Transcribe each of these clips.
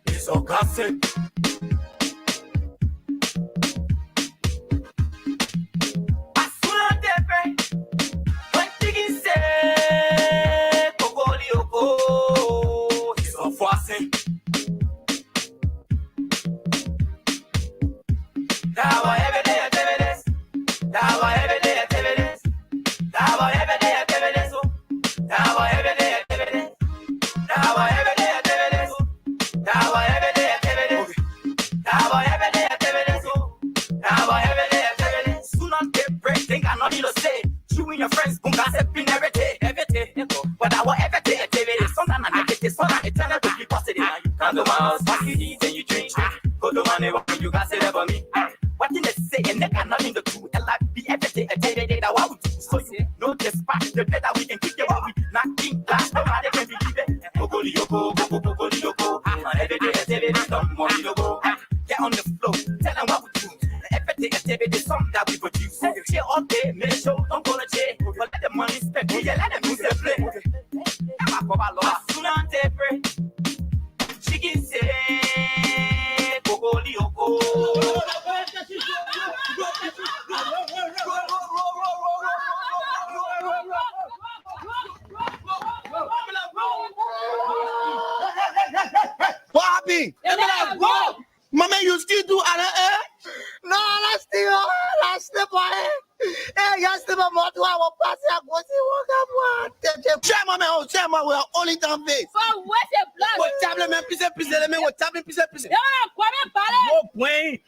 It's a gossip. Mama, you still do no, let's still boy. Hey, yes, the mama to our party. I go see what Chairman, we are only down face. For what's a blood? What tablet, man, piece.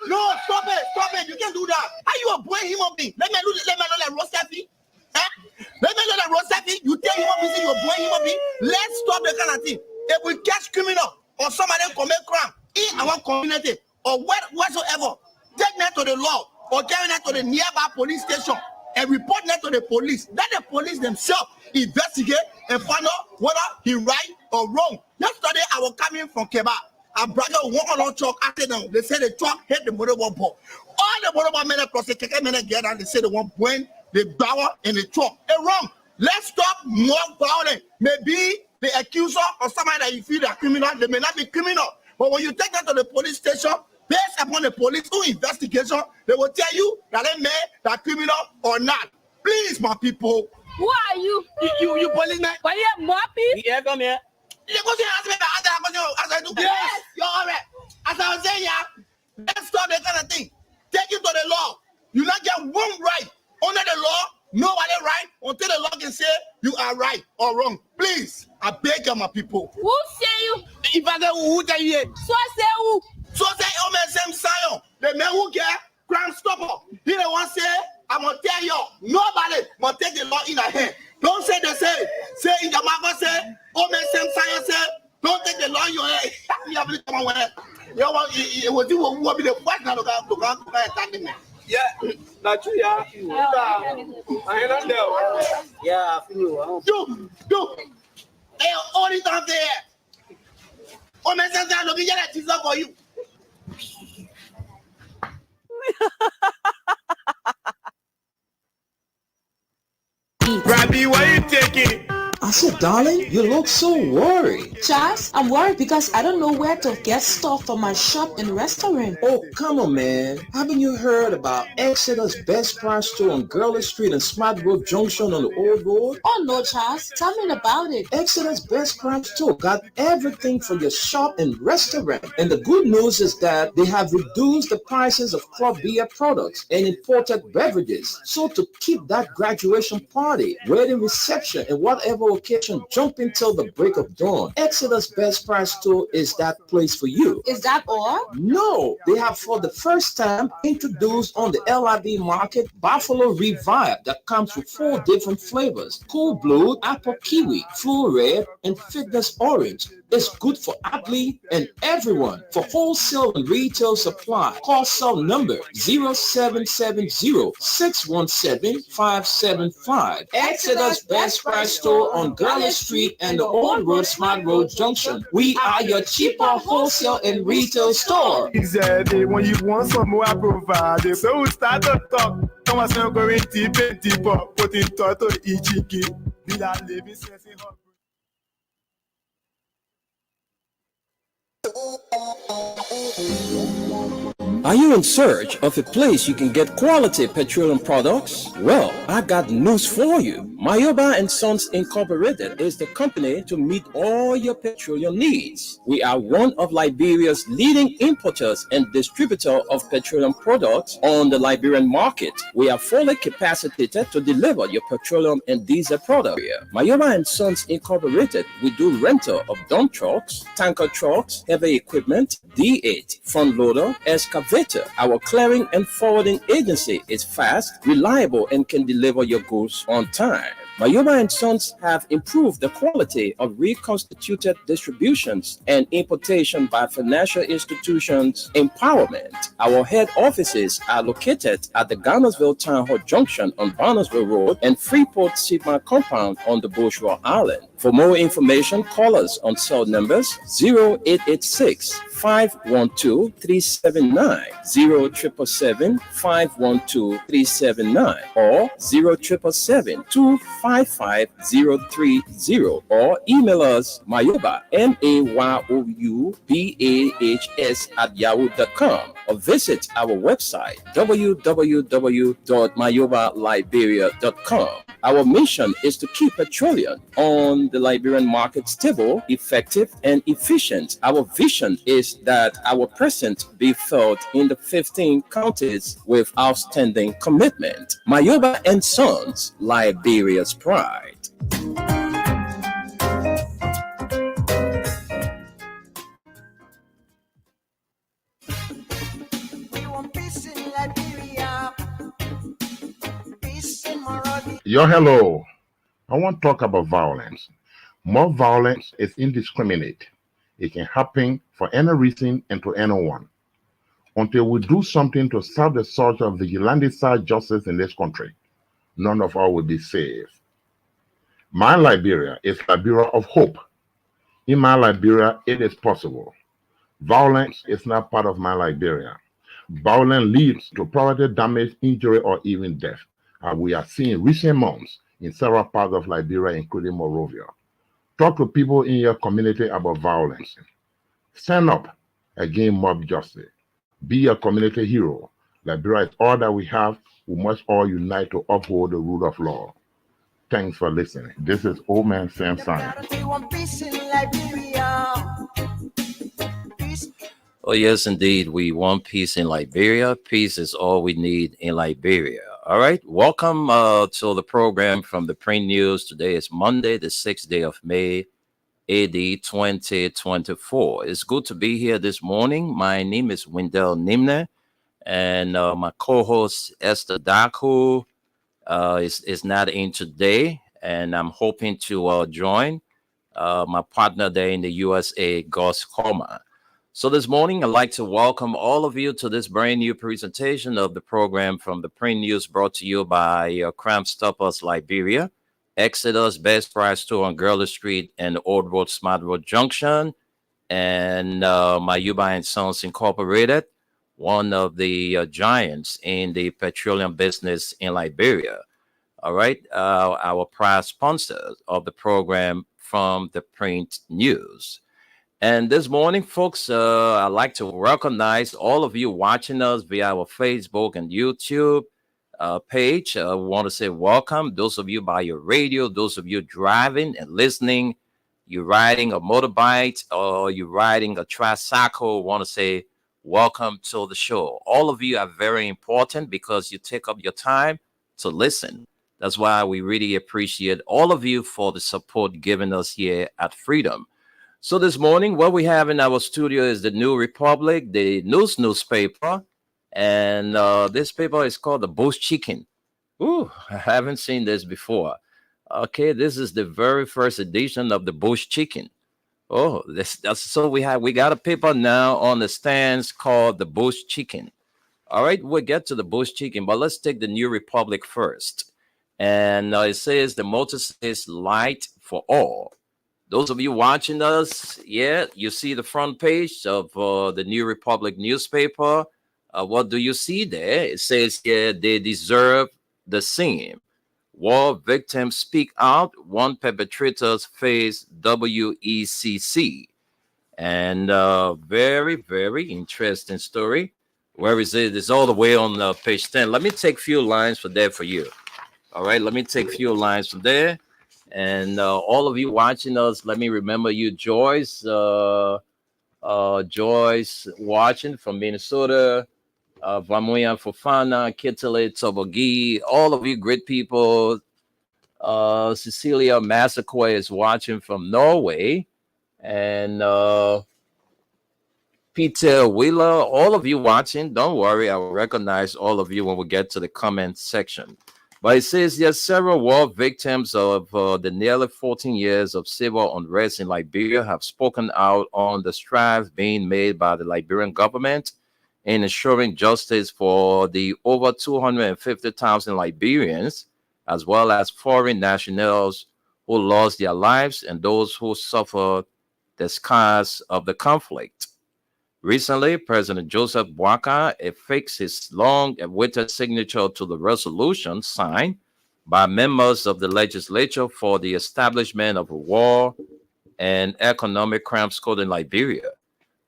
No, stop it. You can't do that. How you a boy human being? Let me know that roast fee. Let me know that roast fee. You tell human being you're a boy human being. Let's stop the kind of thing. If we catch criminal or somebody commit crime in our community or whatsoever, take that to the law or carry that to the nearby police station and report that to the police. Let the police themselves investigate and find out whether he right or wrong. Yesterday, I was coming from Quebec. A brother walk on truck after them. They said the truck hit the motorball pole. All the motorball men across the keke men get and they say they want when the bower in the truck. It's wrong. Let's stop more violence. Maybe the accuser or somebody that you feel are criminal, they may not be criminal. But when you take that to the police station, based upon the police investigation, they will tell you that they made that criminal or not. Please, my people. Who are you? You policeman? Are you a moppy? Yeah, come here. You go to ask me as I do. Yes, you're all right. As I was saying, let's stop that kind of thing. Take it to the law. You not get one right under the law. Nobody right until the law can say you are right or wrong. Please, I beg you, my people. Who say you? If I say who tell you? So say who? So say same Zion. The man who get crime stopper. He the one say, I'm gonna tell you, nobody must take the law in their hand. Don't say they say in Jamaica say, same Zion say, don't take the law in your hand. You have to come on. You want it was you who will be the first now to attack me. Yeah, not you, yeah. I ain't not there. Yeah, I feel you. Do. They are only down there. Same Zion, look at that for you. Rabbi, why you taking? I said, darling, you look so worried. Charles, I'm worried because I don't know where to get stuff for my shop and restaurant. Oh, come on, man. Haven't you heard about Exeter's Best Price Store on Gurley Street and Smart Road Junction on the Old Road? Oh, no, Charles. Tell me about it. Exeter's Best Price Store got everything for your shop and restaurant. And the good news is that they have reduced the prices of club beer products and imported beverages. So to keep that graduation party, wedding reception, and whatever occasion jumping till the break of dawn, Exeter's Best Price Store is that place for you. Is that all? No, they have for the first time introduced on the LIB market Buffalo Revive that comes with 4 different flavors: Cool Blue, Apple Kiwi, Full Red, and Fitness Orange. It's good for athlete and everyone. For wholesale and retail supply, call cell number 0770-617-575. Exeter's Best Price Store on Gurley Street and the Old Road Smart Road Junction. We are your cheaper wholesale and retail store. Exactly. When you want some more, I provide. So we start to talk. Come on, so go in deep, put in total each. Are you in search of a place you can get quality petroleum products? Well, I got news for you. Mayoba and Sons Incorporated is the company to meet all your petroleum needs. We are one of Liberia's leading importers and distributor of petroleum products on the Liberian market. We are fully capacitated to deliver your petroleum and diesel products. Mayoba and Sons Incorporated, we do rental of dump trucks, tanker trucks, heavy equipment, D8, front loader, excavator. Our clearing and forwarding agency is fast, reliable, and can deliver your goods on time. Mayoba and Sons have improved the quality of reconstituted distributions and importation by financial institutions empowerment. Our head offices are located at the Garnersville Town Hall Junction on Barnesville Road and Freeport Sigma Compound on the Bourgeois Island. For more information, call us on cell numbers 0886 512 379, 0777 512 379, or 0777 255 030, or email us Mayoba, MAYOUBAHS @yahoo.com, or visit our website www.mayobaliberia.com. Our mission is to keep petroleum on the Liberian market stable, effective, and efficient. Our vision is that our presence be felt in the 15 counties with outstanding commitment. Mayoba and Sons, Liberia's pride. Yo, hello. I want to talk about violence. More violence is indiscriminate. It can happen for any reason and to anyone. Until we do something to stop the surge of vigilante-side justice in this country, none of us will be safe. My Liberia is Liberia of hope. In my Liberia, it is possible. Violence is not part of my Liberia. Violence leads to property damage, injury, or even death. And we are seeing recent months in several parts of Liberia, including Monrovia. Talk to people in your community about violence. Stand up against mob justice. Be a community hero. Liberia is all that we have. We must all unite to uphold the rule of law. Thanks for listening. This is Old Man Sam Simon. Oh, yes, indeed. We want peace in Liberia. Peace is all we need in Liberia. All right. Welcome to the program from the Print News. Today is Monday, the 6th day of May, AD 2024. It's good to be here this morning. My name is Wendell Nimne, and my co-host Esther Daku is not in today, and I'm hoping to join my partner there in the USA, Gus Coleman. So this morning, I'd like to welcome all of you to this brand new presentation of the program from the Print News, brought to you by Crime Stoppers Liberia, Exodus Best Price Store on Gurley Street and Old Road Smart Road Junction, and Mayoba and Sons Incorporated, one of the giants in the petroleum business in Liberia. All right, our proud sponsors of the program from the Print News. And this morning, folks, I'd like to recognize all of you watching us via our Facebook and YouTube page. We want to say welcome. Those of you by your radio, those of you driving and listening, you're riding a motorbike or you're riding a tricycle, want to say welcome to the show. All of you are very important because you take up your time to listen. That's why we really appreciate all of you for the support given us here at Freedom. So this morning, what we have in our studio is the New Republic, the newspaper, and this paper is called the Bush Chicken. Ooh, I haven't seen this before. Okay, this is the very first edition of the Bush Chicken. Oh, so we got a paper now on the stands called the Bush Chicken. All right, we'll get to the Bush Chicken, but let's take the New Republic first. And it says the motto says light for all. Those of you watching us, yeah, you see the front page of the New Republic newspaper. What do you see there? It says, yeah, they deserve the same. War victims speak out. One perpetrators face WECC. and very, very interesting story. Where is it? It's all the way on page 10. Let me take a few lines for there for you. All right, let me take a few lines from there. And all of you watching us, let me remember you, Joyce. Joyce watching from Minnesota. Vamuya Fofana, Kitale, Tobogi, all of you great people. Cecilia Massaquoi is watching from Norway. And Peter Wheeler, all of you watching, don't worry, I will recognize all of you when we get to the comment section. But it says there's several war victims of the nearly 14 years of civil unrest in Liberia have spoken out on the strides being made by the Liberian government in ensuring justice for the over 250,000 Liberians, as well as foreign nationals who lost their lives and those who suffered the scars of the conflict. Recently, President Joseph Boakai affixed his long-awaited signature to the resolution signed by members of the legislature for the establishment of a war and economic crimes code in Liberia.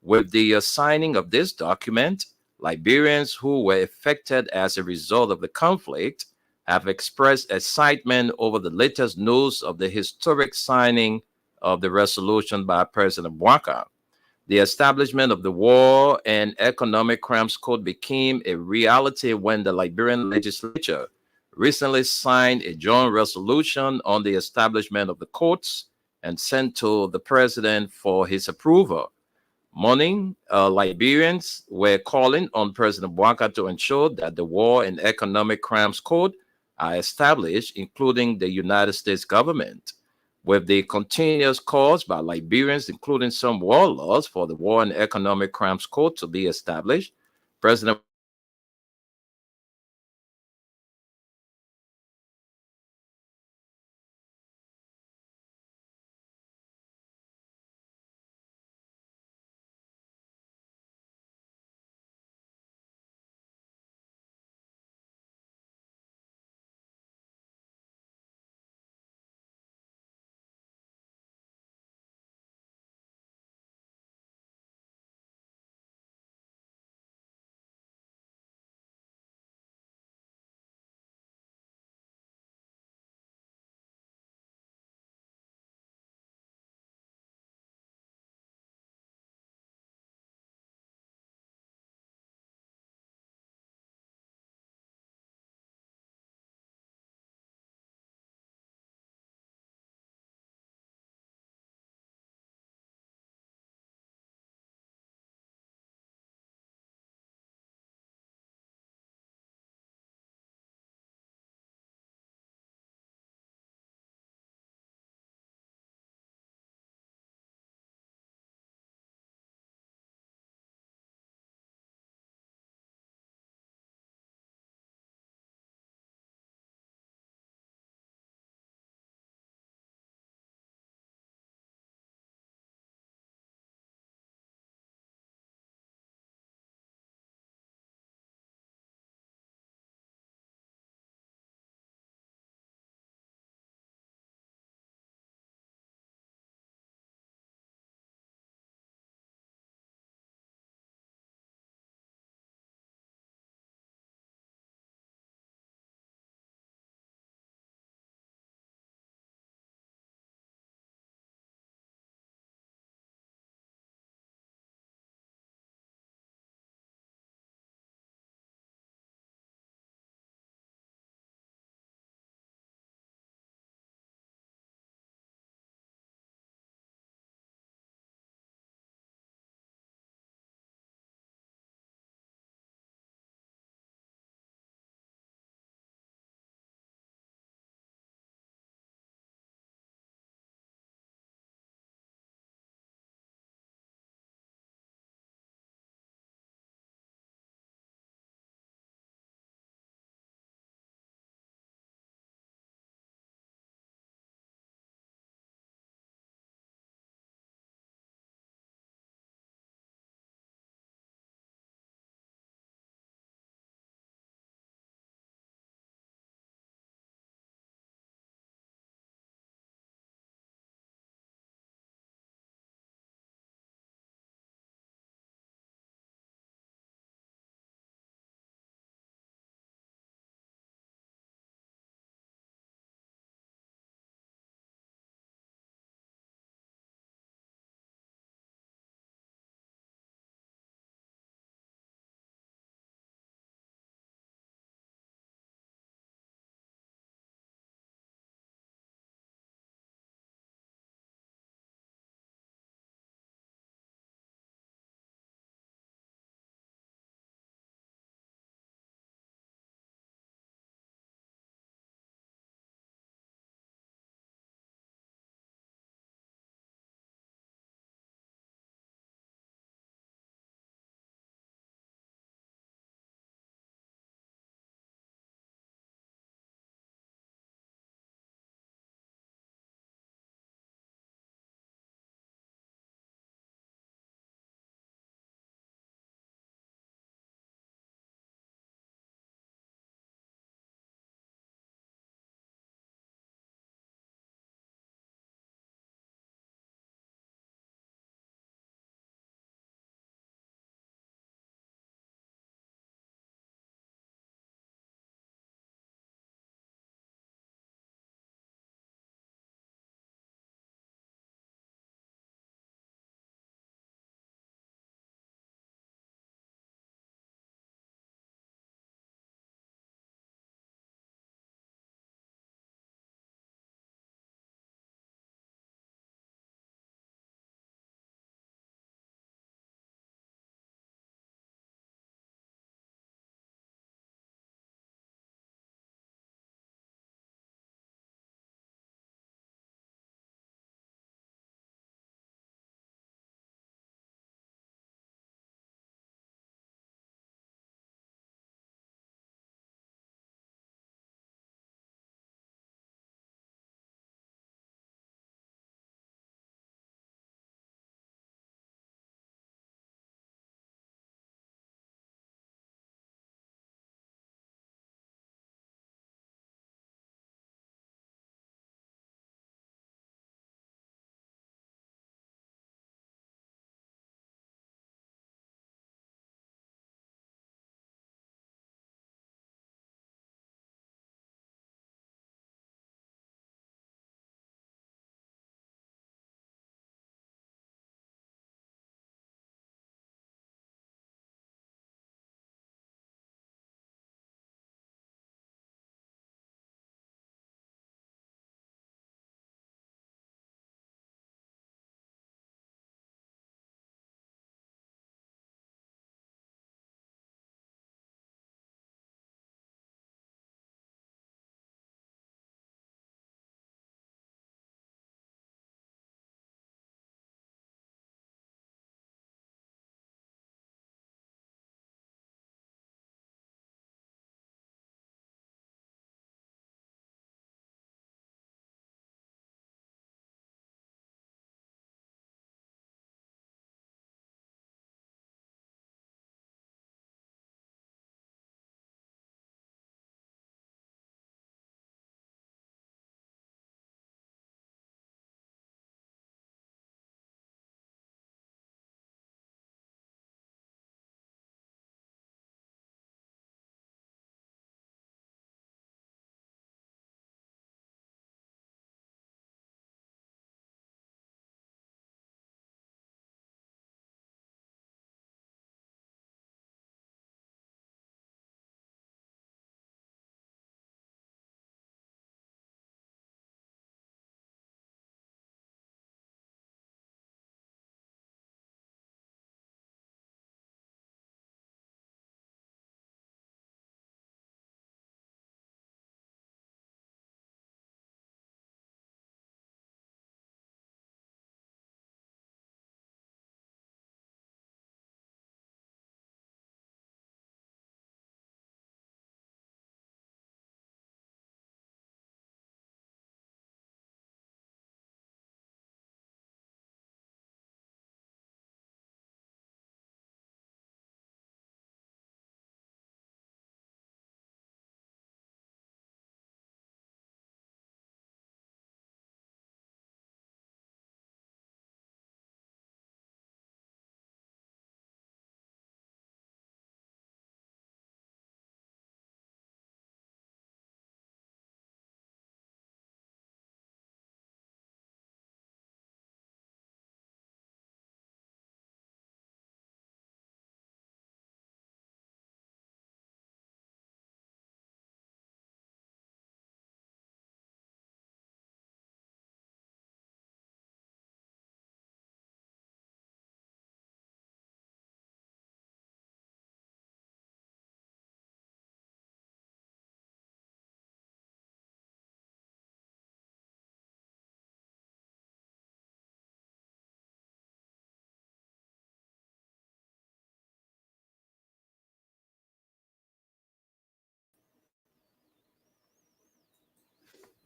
With the signing of this document, Liberians who were affected as a result of the conflict have expressed excitement over the latest news of the historic signing of the resolution by President Boakai. The establishment of the War and Economic Crimes Code became a reality when the Liberian legislature recently signed a joint resolution on the establishment of the courts and sent to the president for his approval. Morning, Liberians were calling on President Boakai to ensure that the War and Economic Crimes Code are established, including the United States government. With the continuous calls by Liberians, including some warlords, for the War and Economic Crimes Code to be established, President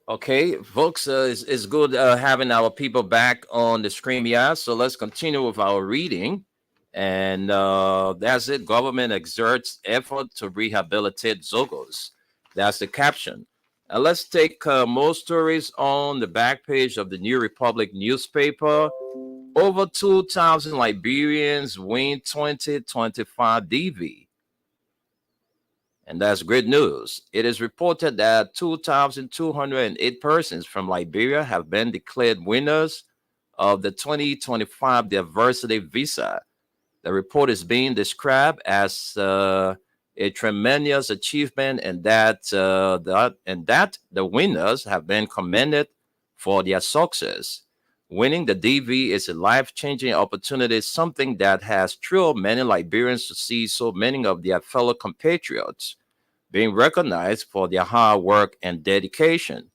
Okay, folks, it's good having our people back on the stream. Yeah, so let's continue with our reading. And that's it. Government exerts effort to rehabilitate Zogos. That's the caption. And let's take more stories on the back page of the New Republic newspaper. Over 2,000 Liberians win 2025 DV. And that's great news. It is reported that 2,208 persons from Liberia have been declared winners of the 2025 diversity visa. The report is being described as a tremendous achievement, and that the winners have been commended for their success. Winning the DV is a life-changing opportunity, something that has thrilled many Liberians to see so many of their fellow compatriots being recognized for their hard work and dedication.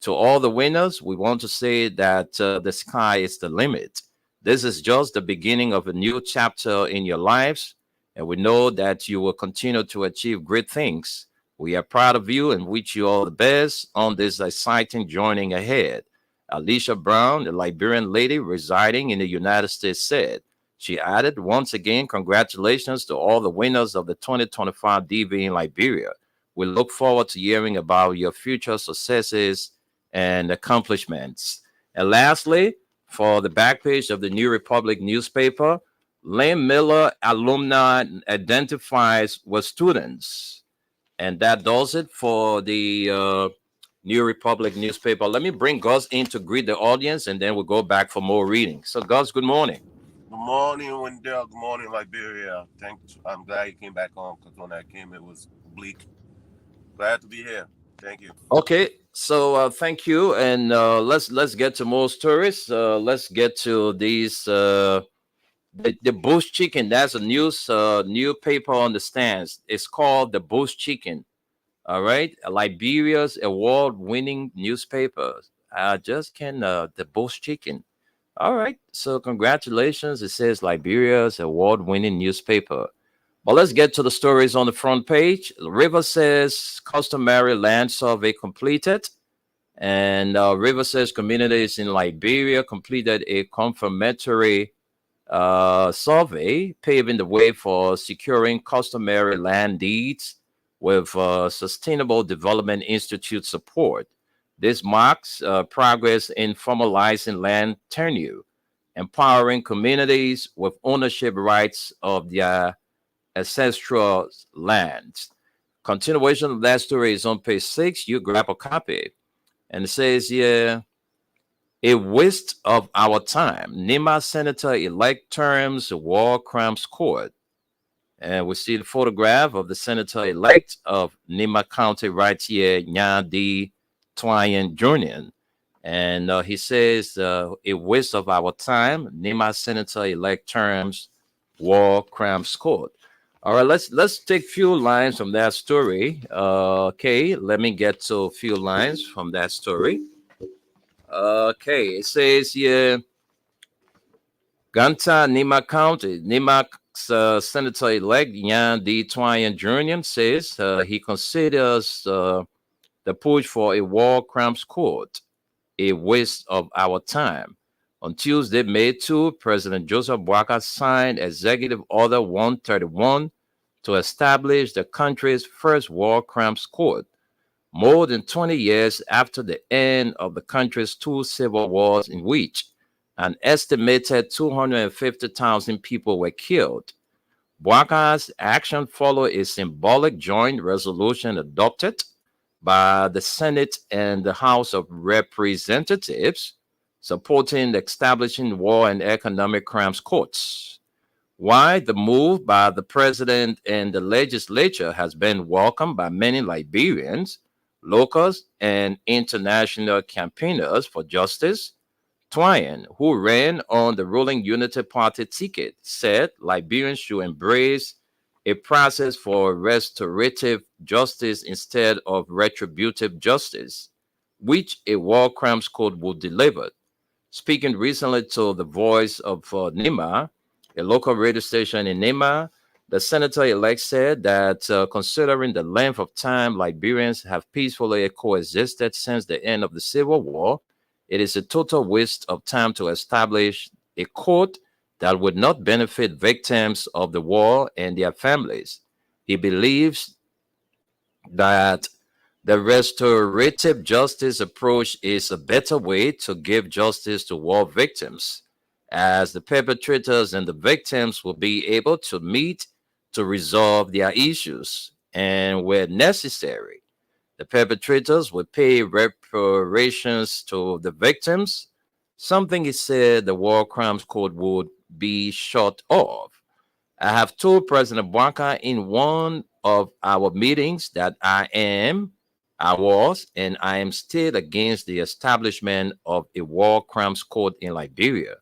To all the winners, we want to say that the sky is the limit. This is just the beginning of a new chapter in your lives, and we know that you will continue to achieve great things. We are proud of you and wish you all the best on this exciting journey ahead. Alicia Brown, the Liberian lady residing in the United States, said. She added, once again, congratulations to all the winners of the 2025 DV in Liberia. We look forward to hearing about your future successes and accomplishments. And lastly, for the back page of the New Republic newspaper, Lane Miller alumni identifies with students. And that does it for the New Republic newspaper. Let me bring Gus in to greet the audience, and then we'll go back for more reading. So, Gus, good morning. Good morning, Wendell. Good morning, Liberia. I'm glad you came back on because when I came, it was bleak. Glad to be here. Thank you. Okay, so thank you, and let's get to more stories. Let's get to these the Bush Chicken. That's a new paper on the stands. It's called the Bush Chicken. All right, Liberia's award-winning newspaper. Just can the Bush Chicken. All right, so congratulations. It says Liberia's award-winning newspaper. But let's get to the stories on the front page. River says customary land survey completed. And River says communities in Liberia completed a confirmatory survey, paving the way for securing customary land deeds with Sustainable Development Institute support. This marks progress in formalizing land tenure, empowering communities with ownership rights of their ancestral lands. Continuation of that story is on page 6. You grab a copy. And it says here, a waste of our time. Nima Senator-elect terms War Crimes Court. And we see the photograph of the Senator-elect of Nima County right here, Nyandi Twain Jr. And he says, a waste of our time. Nima Senator-elect terms War Crimes Court. All right, let's take a few lines from that story. Okay, let me get to a few lines from that story. Okay, it says here, Ganta Nima County, Senator-elect Yan D. Twain Jr. says he considers the push for a war crimes court a waste of our time. On Tuesday, May 2, President Joseph Boakai signed Executive Order 131 to establish the country's first war crimes court, more than 20 years after the end of the country's 2 civil wars in which an estimated 250,000 people were killed. Boakai's action followed a symbolic joint resolution adopted by the Senate and the House of Representatives supporting the establishing war and economic crimes courts. Why the move by the president and the legislature has been welcomed by many Liberians, locals, and international campaigners for justice, Twain, who ran on the ruling Unity Party ticket, said Liberians should embrace a process for restorative justice instead of retributive justice, which a war crimes court would deliver. Speaking recently to the Voice of Nima, a local radio station in Nima, The senator-elect said that considering the length of time Liberians have peacefully coexisted since the end of the Civil War, it is a total waste of time to establish a court that would not benefit victims of the war and their families. He believes that the restorative justice approach is a better way to give justice to war victims, as the perpetrators and the victims will be able to meet to resolve their issues, and where necessary, the perpetrators will pay reparations to the victims, something he said the War Crimes Code would be short of. I have told President Bwaka in one of our meetings that I was, and I am still against the establishment of a War Crimes Court in Liberia,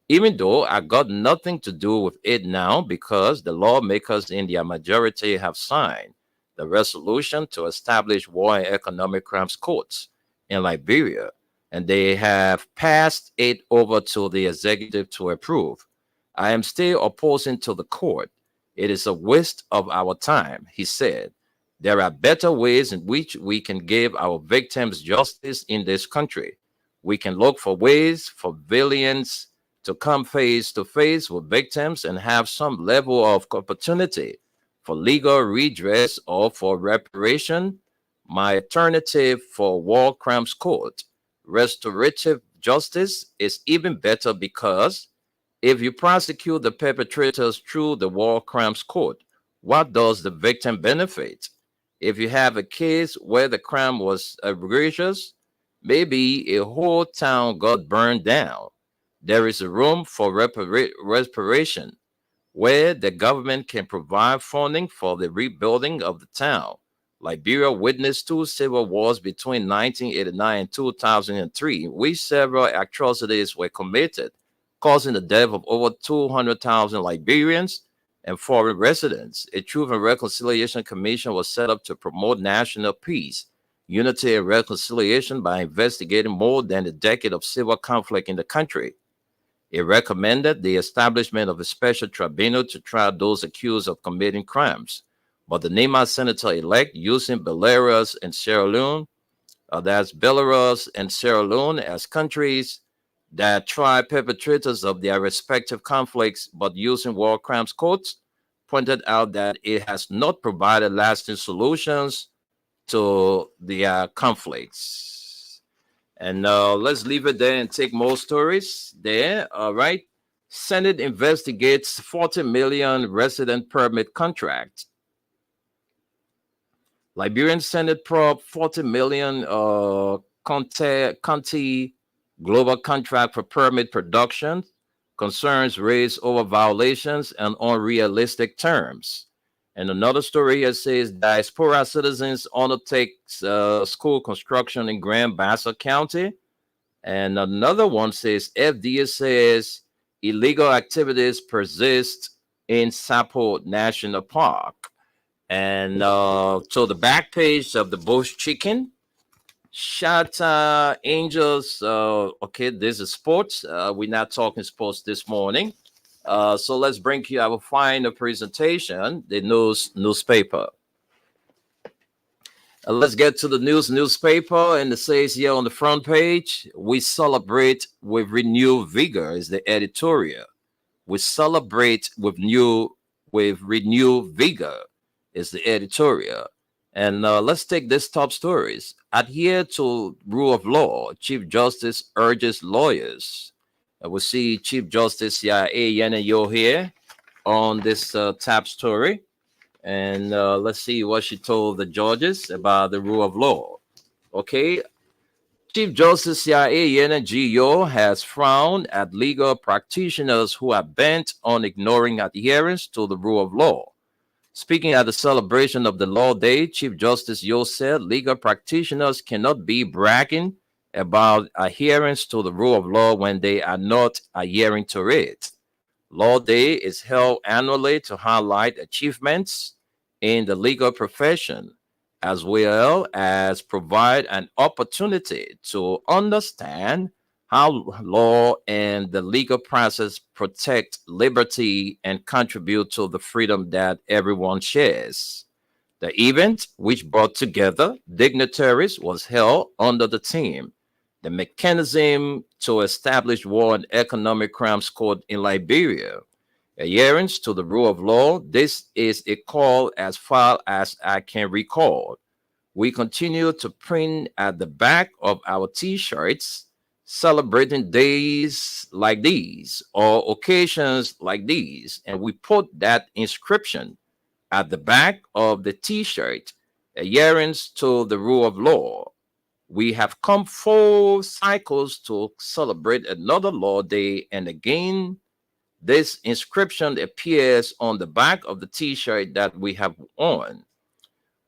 even though I got nothing to do with it now because the lawmakers in their majority have signed the resolution to establish war and economic crimes courts in Liberia, and they have passed it over to the executive to approve. I am still opposing to the court. It is a waste of our time, he said. There are better ways in which we can give our victims justice in this country. We can look for ways for villains to come face to face with victims and have some level of opportunity for legal redress or for reparation. My alternative for War Crimes Court, restorative justice, is even better because if you prosecute the perpetrators through the War Crimes Court, what does the victim benefit? If you have a case where the crime was egregious, maybe a whole town got burned down, there is a room for reparation where the government can provide funding for the rebuilding of the town. Liberia witnessed 2 civil wars between 1989 and 2003, in which several atrocities were committed, causing the death of over 200,000 Liberians and foreign residents. A Truth and Reconciliation Commission was set up to promote national peace, unity, and reconciliation by investigating more than a decade of civil conflict in the country. It recommended the establishment of a special tribunal to try those accused of committing crimes. But the Nema senator-elect, using Belarus and Sierra Leone, that's Belarus and Sierra Leone as countries that try perpetrators of their respective conflicts but using war crimes courts, pointed out that it has not provided lasting solutions to their conflicts. And let's leave it there and take more stories there. All right. Senate investigates 40 million resident permit contract. Liberian Senate probe 40 million Conti global contract for permit production. Concerns raised over violations and unrealistic terms. And another story here says diaspora citizens undertakes school construction in Grand Bassa County. And another one says FDA says illegal activities persist in Sapo National Park. And so the back page of the Bush Chicken, Shatta Angels. Okay, this is sports. We're not talking sports this morning. So let's bring you our final presentation, the newspaper. Let's get to the newspaper, and it says here on the front page, we celebrate with renewed vigor is the editorial. We celebrate with renewed vigor is the editorial. And let's take these top stories. Adhere to rule of law. Chief Justice urges lawyers. We'll see Chief Justice Yeneyo here on this top story. And let's see what she told the judges about the rule of law. Okay. Chief Justice Yeneyo has frowned at legal practitioners who are bent on ignoring adherence to the rule of law. Speaking at the celebration of the Law Day, Chief Justice Yo said legal practitioners cannot be bragging about adherence to the rule of law when they are not adhering to it. Law Day is held annually to highlight achievements in the legal profession, as well as provide an opportunity to understand how law and the legal process protect liberty and contribute to the freedom that everyone shares. The event, which brought together dignitaries, was held under the theme, "The Mechanism to Establish War and Economic Crimes Court in Liberia, Adherence to the Rule of Law." This is a call as far as I can recall. We continue to print at the back of our t-shirts celebrating days like these or occasions like these, and we put that inscription at the back of the t-shirt, "Adherence to the Rule of Law." We have come 4 cycles to celebrate another law day, and again this inscription appears on the back of the t-shirt that we have on.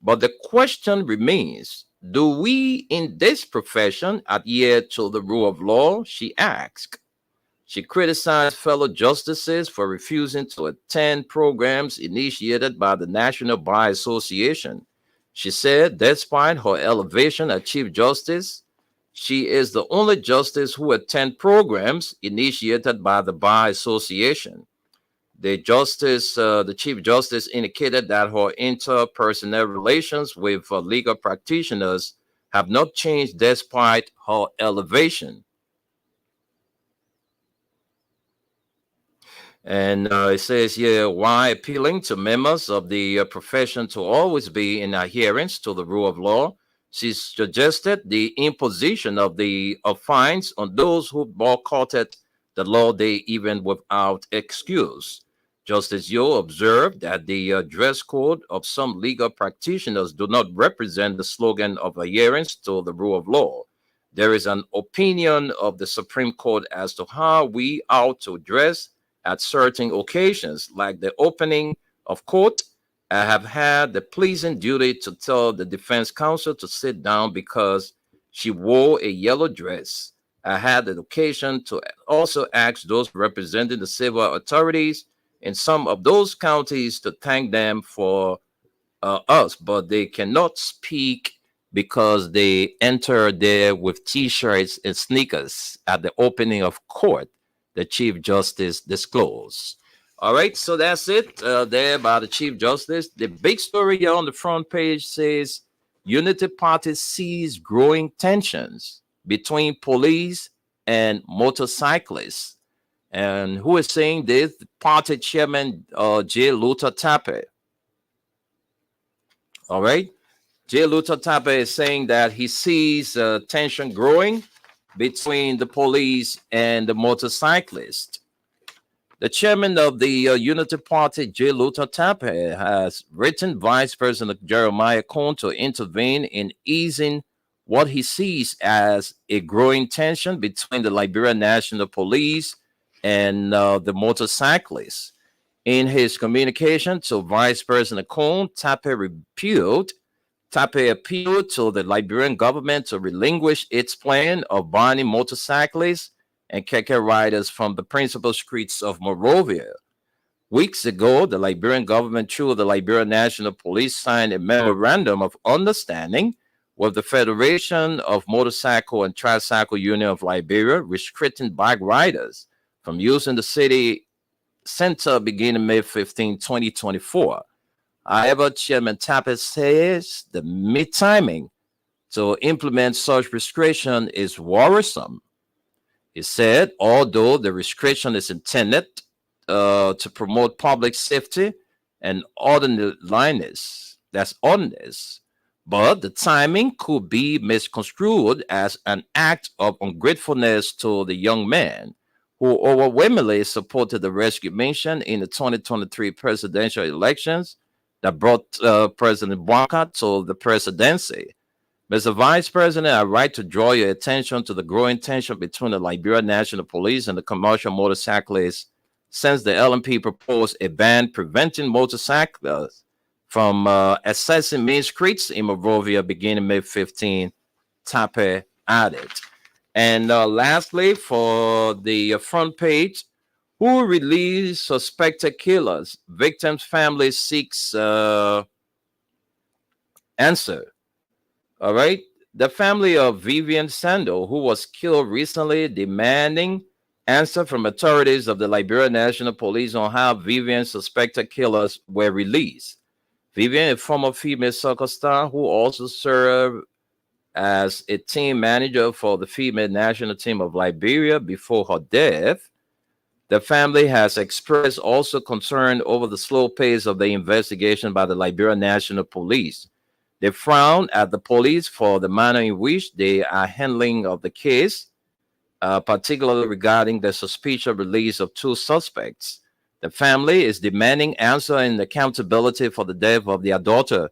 But the question remains, do we in this profession adhere to the rule of law? She asked. She criticized fellow justices for refusing to attend programs initiated by the National Bar Association. She said, despite her elevation as Chief Justice, she is the only justice who attend programs initiated by the Bar Association. The Chief Justice indicated that her interpersonal relations with legal practitioners have not changed despite her elevation. And it says here, why appealing to members of the profession to always be in adherence to the rule of law, she suggested the imposition of fines on those who boycotted the law day even without excuse. Justice Yo observed that the dress code of some legal practitioners do not represent the slogan of adherence to the rule of law. There is an opinion of the Supreme Court as to how we ought to dress at certain occasions, like the opening of court. I have had the pleasing duty to tell the defense counsel to sit down because she wore a yellow dress. I had the occasion to also ask those representing the civil authorities in some of those counties to thank them for us, but they cannot speak because they enter there with t-shirts and sneakers at the opening of court, the Chief Justice disclosed. All right, so that's it there by the Chief Justice. The big story here on the front page says Unity Party sees growing tensions between police and motorcyclists. And who is saying this? The party chairman, J. Luther Tappe. All right. J. Luther Tappe is saying that he sees tension growing between the police and the motorcyclists. The chairman of the Unity Party, J. Luther Tappe, has written Vice President Jeremiah Cohn to intervene in easing what he sees as a growing tension between the Liberian National Police and the motorcyclists. In his communication to Vice President Cohn, Tappe appealed to the Liberian government to relinquish its plan of banning motorcyclists and keke riders from the principal streets of Monrovia. Weeks ago, the Liberian government, through the Liberian National Police, signed a memorandum of understanding with the Federation of Motorcycle and Tricycle Union of Liberia, restricting bike riders from using the city center beginning May 15, 2024. However, Chairman Tappe says the mid-timing to implement such restriction is worrisome. He said, although the restriction is intended to promote public safety and orderliness, that's ordinance, but the timing could be misconstrued as an act of ungratefulness to the young man who overwhelmingly supported the rescue mission in the 2023 presidential elections that brought President Blanca to the presidency. Mr. Vice President, I write to draw your attention to the growing tension between the Liberian National Police and the commercial motorcyclists since the LNP proposed a ban preventing motorcyclists from accessing main streets in Monrovia beginning May 15, Tappe added. And lastly, for the front page, who released suspected killers? Victims' family seeks answer. All right. The family of Vivian Sando, who was killed recently, demanding answer from authorities of the Liberia National Police on how Vivian's suspected killers were released. Vivian, a former female soccer star who also served as a team manager for the female national team of Liberia before her death. The family has expressed also concern over the slow pace of the investigation by the Liberia National Police. They frown at the police for the manner in which they are handling of the case, particularly regarding the suspicious release of two suspects. The family is demanding answer and accountability for the death of their daughter,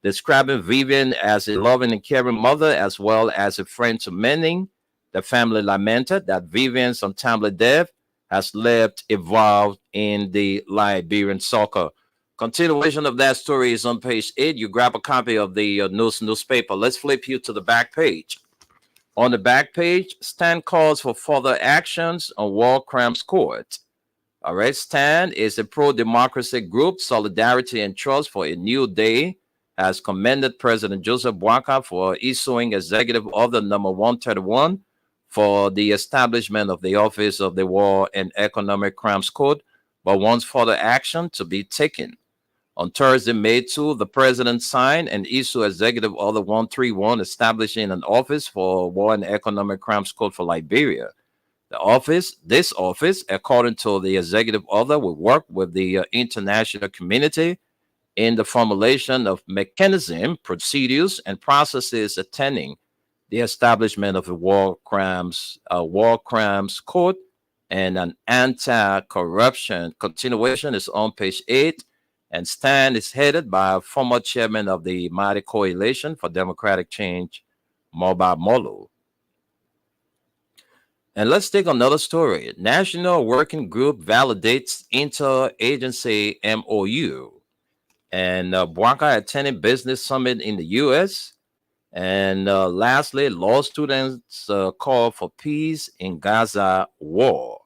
describing Vivian as a loving and caring mother as well as a friend to many. The family lamented that Vivian's untimely death has left a void in the Liberian soccer. Continuation of that story is on page 8. You grab a copy of the newspaper. Let's flip you to the back page. On the back page, STAND calls for further actions on war crimes court. All right, STAND is a pro-democracy group. Solidarity and Trust for a New Day has commended President Joseph Boakai for issuing Executive Order number 131 for the establishment of the Office of the War and Economic Crimes Court, but wants further action to be taken. On Thursday, May 2, the president signed and issued Executive Order 131 establishing an Office for War and Economic Crimes Court for Liberia. This office, according to the executive order, will work with the international community in the formulation of mechanism, procedures, and processes attending the establishment of a war crimes court and an anti-corruption. Continuation is on page 8, and STAND is headed by a former chairman of the Mighty Coalition for Democratic Change, Moba Molo. And let's take another story. National Working Group validates interagency MOU. And Boakai attending business summit in the U.S. And lastly, law students call for peace in Gaza war.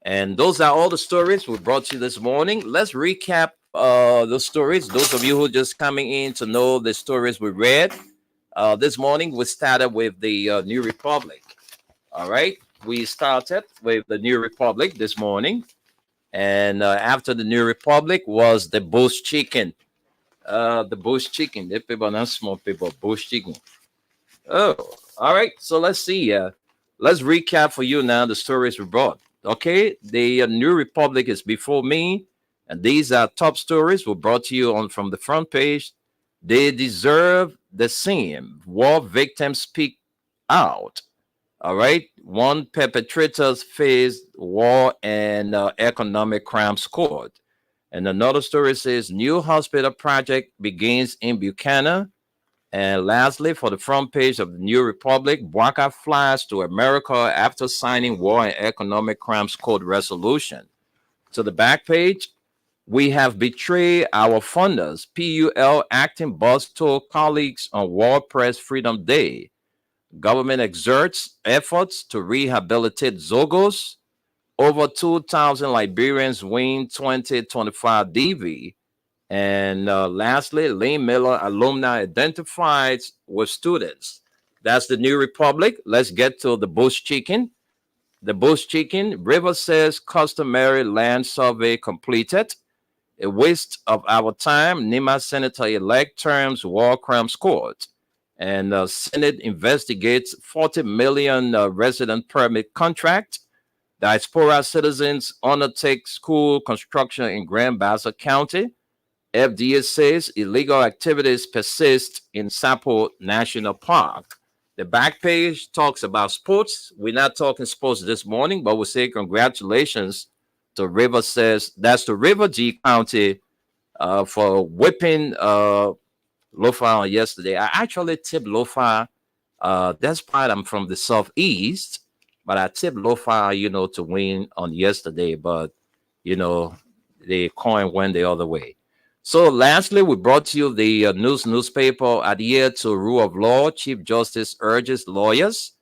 And those are all the stories we brought to you this morning. Let's recap the stories. Those of you who are just coming in to know the stories we read. This morning, we started with the New Republic. All right. We started with the New Republic this morning. And after the New Republic was the bush chicken. The bush chicken. The people, not small people, bush chicken. Oh, all right. So let's see. Let's recap for you now the stories we brought. Okay. The New Republic is before me. And these are top stories we brought to you on from the front page. They deserve the same. War victims speak out. All right. One perpetrators faced war and economic crimes court. And another story says new hospital project begins in Buchanan. And lastly, for the front page of the New Republic, Boakai flies to America after signing war and economic crimes court resolution. To the back page, we have betrayed our funders. PUL acting boss told colleagues on World Press Freedom Day. Government exerts efforts to rehabilitate Zogos. Over 2,000 Liberians win 2025 DV. And lastly, Lane Miller alumni identified with students. That's the New Republic. Let's get to the bush chicken. The bush chicken. River says customary land survey completed. A waste of our time. Nima Senator-elect terms war crimes court. And Senate investigates 40 million resident permit contract. Diaspora citizens undertake school construction in Grand Bassa County. FDA says illegal activities persist in Sapo National Park. The back page talks about sports. We're not talking sports this morning, but we'll say congratulations to River says. That's the River G County for whipping Lofa yesterday. I actually tipped Lofa. Despite I'm from the Southeast, but I tipped Lofa, to win on yesterday. But, the coin went the other way. So lastly, we brought to you the newspaper. Adhere to rule of law. Chief Justice urges lawyers.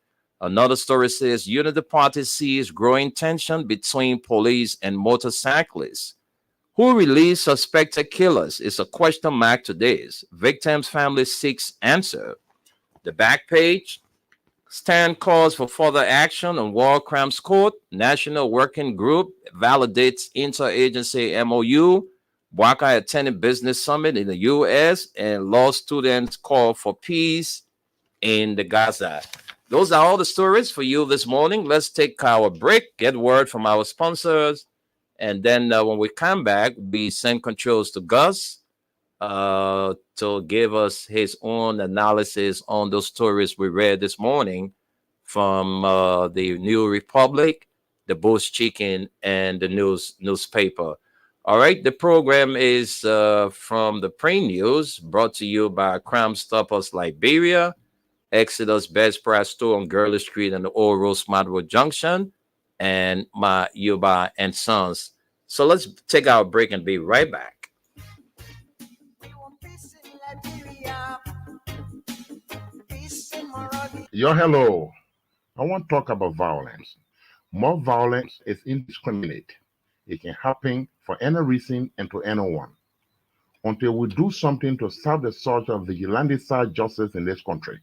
Another story says Unity Party sees growing tension between police and motorcyclists. Who released suspected killers is a question mark today. Victims' family seeks answer. The back page. Stand calls for further action on War Crimes Court. National Working Group validates interagency MOU. Waka attended business summit in the U.S. and law students call for peace in the Gaza. Those are all the stories for you this morning. Let's take our break, get word from our sponsors, and then when we come back, we send controls to Gus to give us his own analysis on those stories we read this morning from the New Republic, the Bush Chicken, and the newspaper. All right, the program is from the PRINTNEWS, brought to you by Crime Stoppers Liberia, Exodus Best Price Store on Gurley Street and the Old Road Smart Road Junction, and Mayuba and Sons. So let's take our break and be right back. Yo, hello. I want to talk about violence. More violence is indiscriminate. It can happen for any reason and to anyone. Until we do something to stop the surge of vigilante-style justice in this country,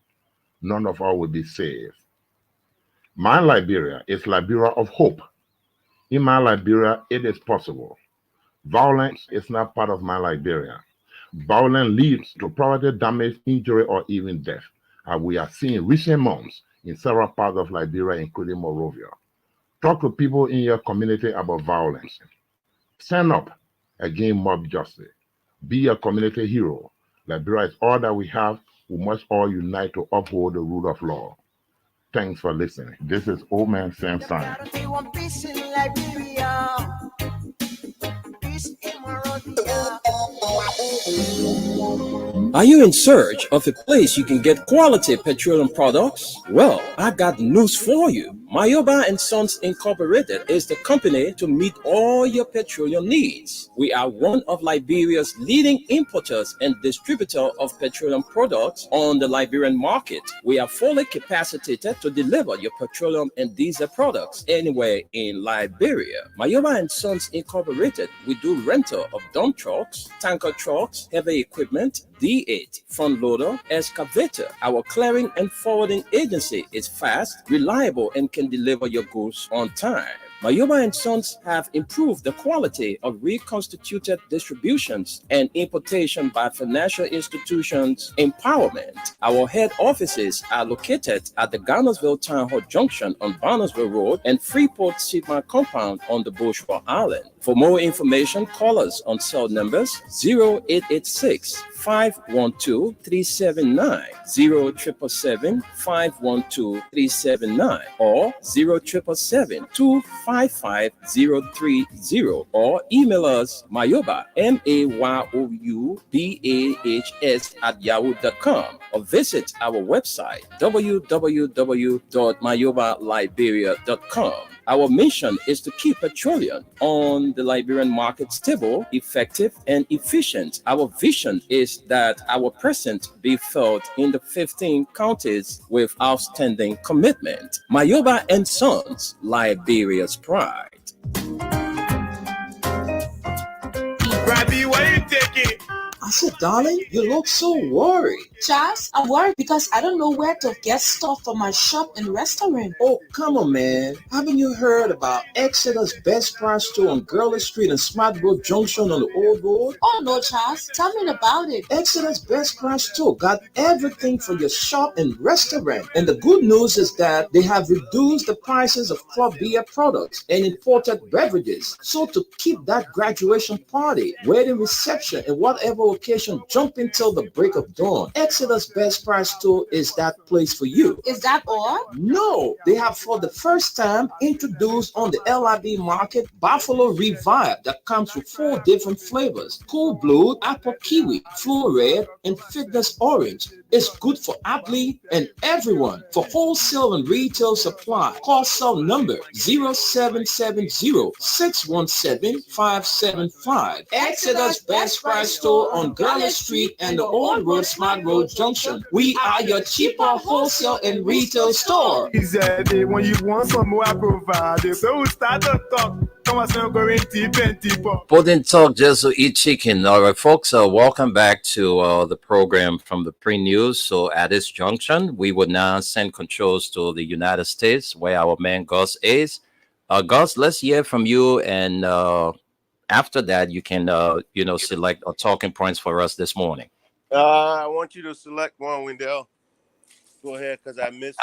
none of us will be safe. My Liberia is Liberia of hope. In my Liberia, it is possible. Violence is not part of my Liberia. Violence leads to property damage, injury, or even death, as we are seeing recent months in several parts of Liberia, including Monrovia. Talk to people in your community about violence. Stand up against mob justice. Be a community hero. Liberia is all that we have. We must all unite to uphold the rule of law. Thanks for listening. This is Old Man Sam Stein. Are you in search of a place you can get quality petroleum products? Well, I got news for you. Mayuba and Sons Incorporated is the company to meet all your petroleum needs. We are one of Liberia's leading importers and distributor of petroleum products on the Liberian market. We are fully capacitated to deliver your petroleum and diesel products anywhere in Liberia. Mayuba and Sons Incorporated, we do rental of dump trucks, tanker trucks, heavy equipment, D8, front loader, excavator. Our clearing and forwarding agency is fast, reliable, and can deliver your goods on time. Mayuba and Sons have improved the quality of reconstituted distributions and importation by financial institutions empowerment. Our head offices are located at the Garnersville Town Hall Junction on Barnesville Road and Freeport Sigma Compound on the Bushwa Island. For more information, call us on cell numbers 0886 512-379, 0777-512-379, or 0777-255-030, or email us Mayuba, MAYOUBAHS @yahoo.com, or visit our website www.mayubaliberia.com. Our mission is to keep petroleum on the Liberian market stable, effective, and efficient. Our vision is that our presence be felt in the 15 counties with outstanding commitment. Mayuba and Sons, Liberia's pride. Rabi, why you taking? I said, darling, you look so worried. Charles, I'm worried because I don't know where to get stuff for my shop and restaurant. Oh, come on, man. Haven't you heard about Exodus Best Price Store on Gurley Street and Smart Road Junction on the Old Road? Oh, no, Charles. Tell me about it. Exodus Best Price Store got everything for your shop and restaurant. And the good news is that they have reduced the prices of club beer products and imported beverages. So to keep that graduation party, wedding reception, and whatever occasion jumping till the break of dawn, Exodus Best Price Store is that place for you. Is that all? No, they have for the first time introduced on the LIB market Buffalo Revive that comes with 4 different flavors: Cool Blue, Apple Kiwi, Fluor Red, and Fitness Orange. It's good for athlete and everyone. For wholesale and retail supply, call cell number 0770-617-575. Exodus Best Price Store on Gurley Street and the Old Road Smart Road Junction. We are your cheaper wholesale and retail store. He said, when you want some more, I provide it. So we start to talk. Pudding Talk just to eat chicken. All right, folks, welcome back to the program from the PRINTNEWS. So at this junction, we would now send controls to the United States where our man Gus is. Gus, let's hear from you. And after that, you can, select talking points for us this morning. I want you to select one, Wendell. Go ahead, because I missed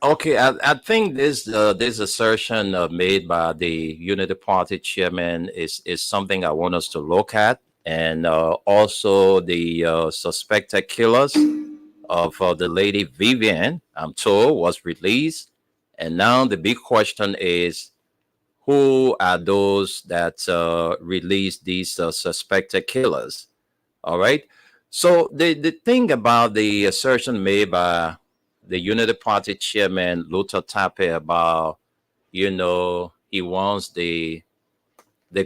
Okay, I think this assertion made by the Unity Party chairman is something I want us to look at, and also the suspected killers of the lady Vivian, I'm told, was released, and now the big question is, who are those that released these suspected killers? All right. So the thing about the assertion made by the Unity Party chairman Luther Tappe about, he wants the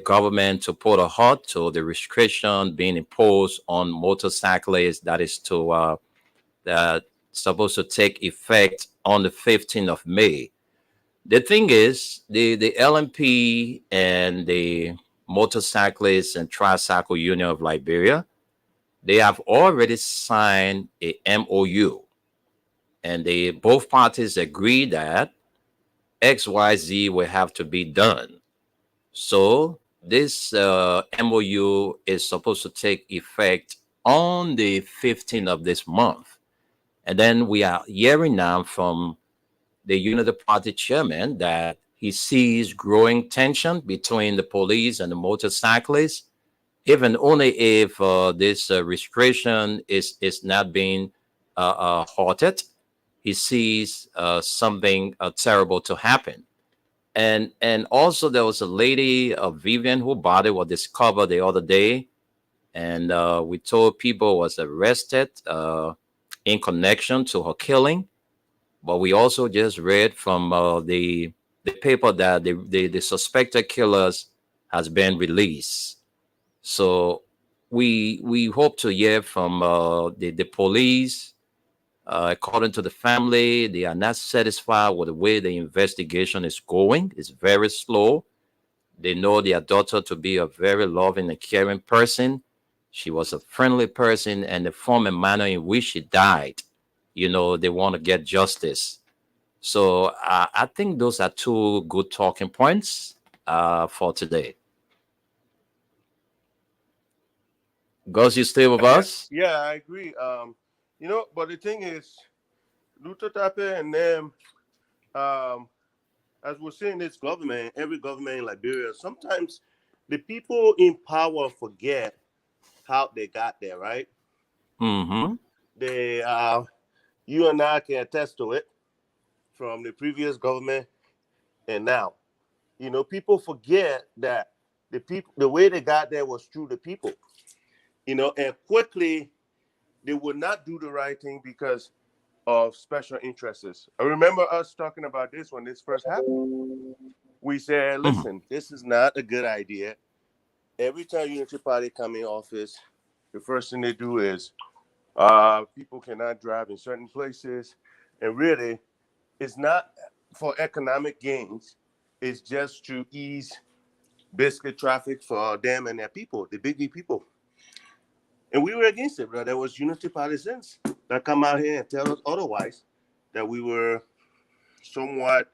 government to put a halt to the restriction being imposed on motorcyclists that is to that supposed to take effect on the 15th of May. The thing is, the LMP and the Motorcyclists and Tricycle Union of Liberia, they have already signed a MOU, and both parties agree that XYZ will have to be done. So this MOU is supposed to take effect on the 15th of this month. And then we are hearing now from the Unity Party chairman that he sees growing tension between the police and the motorcyclists, even only if this restriction is not being halted. He sees something terrible to happen. And also there was a lady, Vivian, whose body was discovered the other day, and we told people was arrested in connection to her killing. But we also just read from the paper that the suspected killers has been released. So we hope to hear from the police. According to the family, they are not satisfied with the way the investigation is going. It's very slow. They know their daughter to be a very loving and caring person. She was a friendly person, and the form and manner in which she died, they want to get justice. So I think those are two good talking points for today. Gus, you stay with us? Yeah, I agree. But the thing is, Luther Tappe and them, as we're saying, this government, every government in Liberia, sometimes the people in power forget how they got there, right? Mm-hmm. You and I can attest to it from the previous government and now. People forget that the way they got there was through the people. And quickly they would not do the right thing because of special interests. I remember us talking about this when this first happened. We said, listen, this is not a good idea. Every time Unity Party come in office, the first thing they do is people cannot drive in certain places. And really, it's not for economic gains. It's just to ease basically traffic for them and their people, the big people. And we were against it, bro. There was Unity partisans that come out here and tell us otherwise, that we were somewhat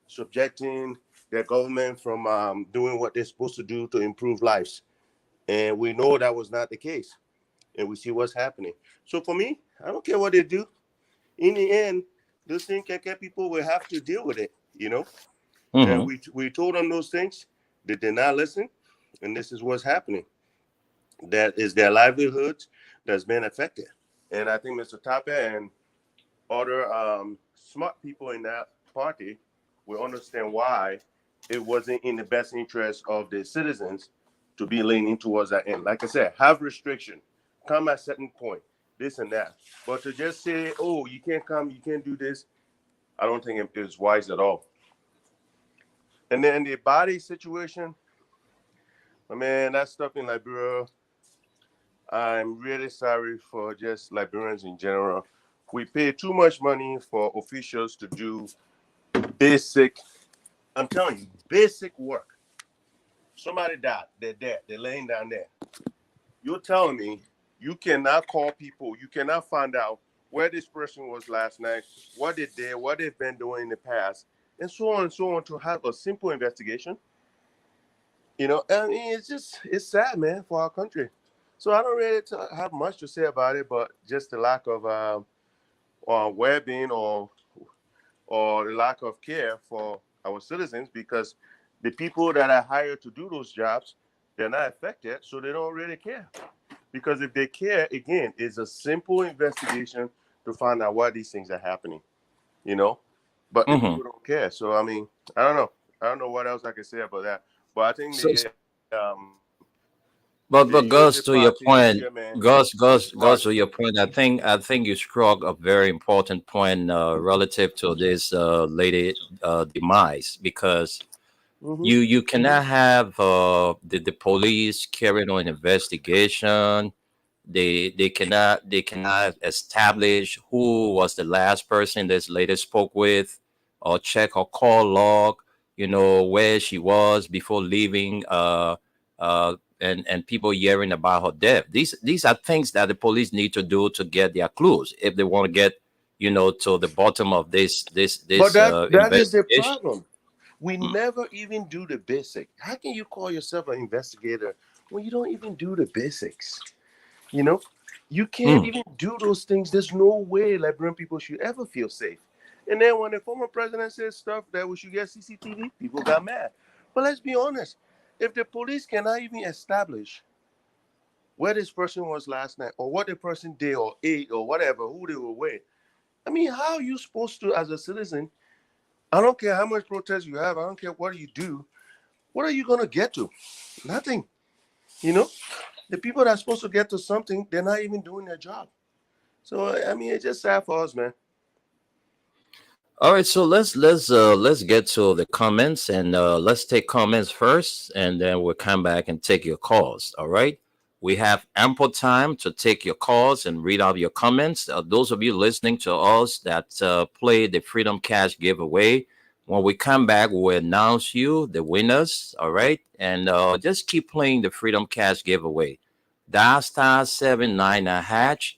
subjecting their government from doing what they're supposed to do to improve lives. And we know that was not the case. And we see what's happening. So for me, I don't care what they do. In the end, those things people will have to deal with it, And we told them those things. They did not listen. And this is what's happening. That is their livelihoods that's been affected. And I think Mr. Tappe and other smart people in that party will understand why it wasn't in the best interest of the citizens to be leaning towards that end. Like I said, have restriction, come at a certain point, this and that. But to just say, oh, you can't come, you can't do this, I don't think it is wise at all. And then the body situation, man, that stuff in Liberia, I'm really sorry for just Liberians in general. We pay too much money for officials to do basic I'm telling you, basic work. Somebody died. They're dead. They're laying down there. You're telling me you cannot call people. You cannot find out where this person was last night, what they did, what they've been doing in the past, and so on and so on to have a simple investigation. You know, I mean, it's sad, man, for our country. So I don't really have much to say about it, but just the lack of well-being or the lack of care for our citizens, because the people that are hired to do those jobs, they're not affected, so they don't really care. Because if they care, again, it's a simple investigation to find out why these things are happening, you know? But the people don't care. So, I mean, I don't know. I don't know what else I can say about that. But I think but Gus, to your point, man, Gus, to your point, I think you struck a very important point relative to this lady demise, because you cannot have the police carrying on investigation. They cannot establish who was the last person this lady spoke with, or check her call log, where she was before leaving, and people hearing about her death. These are things that the police need to do to get their clues if they want to get to the bottom of this but that is the investigation. problem. We never even do the basic. How can you call yourself an investigator when you don't even do the basics? You know, you can't even do those things. There's no way Liberian people should ever feel safe. And then when the former president said stuff that we should get CCTV, people got mad. But let's be honest. If the police cannot even establish where this person was last night, or what the person did or ate or whatever, who they were with, I mean, how are you supposed to, as a citizen, I don't care how much protest you have, I don't care what you do, what are you going to get to? Nothing. You know, the people that are supposed to get to something, they're not even doing their job. So, I mean, it's just sad for us, man. All right, so let's get to the comments, and let's take comments first, and then we'll come back and take your calls. All right, we have ample time to take your calls and read out your comments. Those of you listening to us that play the Freedom Cash giveaway, when we come back, we'll announce you the winners. All right, and just keep playing the Freedom Cash giveaway. Dial *799#.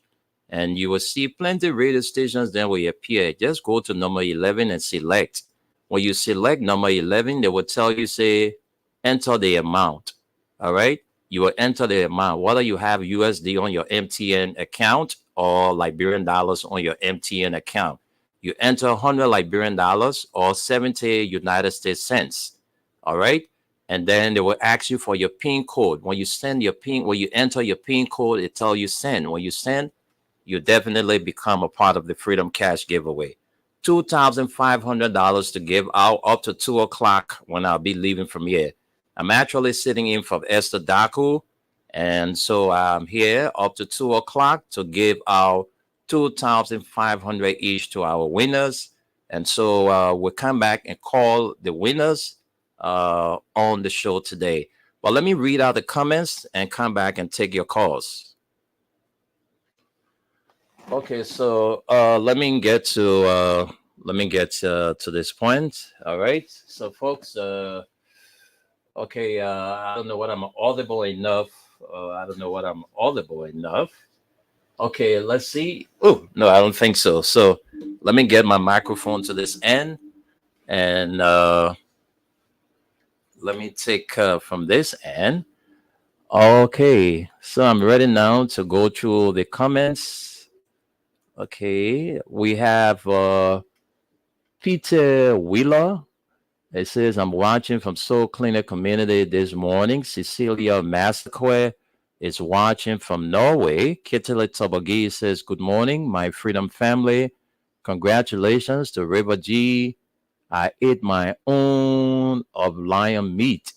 And you will see plenty of radio stations then will appear. Just go to number 11 and select. When you select number 11, they will tell you, say, enter the amount. All right? You will enter the amount. Whether you have USD on your MTN account or Liberian dollars on your MTN account. You enter 100 Liberian dollars or 70 United States cents. All right? And then they will ask you for your PIN code. When you enter your PIN code, it tells you send. When you send, you definitely become a part of the Freedom Cash giveaway. $2,500 to give out up to 2 o'clock when I'll be leaving from here. I'm actually sitting in for Esther Daku, and so I'm here up to 2 o'clock to give out 2,500 each to our winners. And so we'll come back and call the winners on the show today. But let me read out the comments and come back and take your calls. Okay, so let me get to this point. All right, so folks, okay, I don't know what I'm audible enough. Okay, let's see. Oh no, I don't think so. So let me get my microphone to this end, and let me take from this end. Okay, so I'm ready now to go through the comments. Okay, we have Peter Wheeler. It says, I'm watching from Soul Cleaner Community this morning. Cecilia Massacre is watching from Norway. Kitile Tobagi says, good morning, my Freedom family. Congratulations to River G. I ate my own of lion meat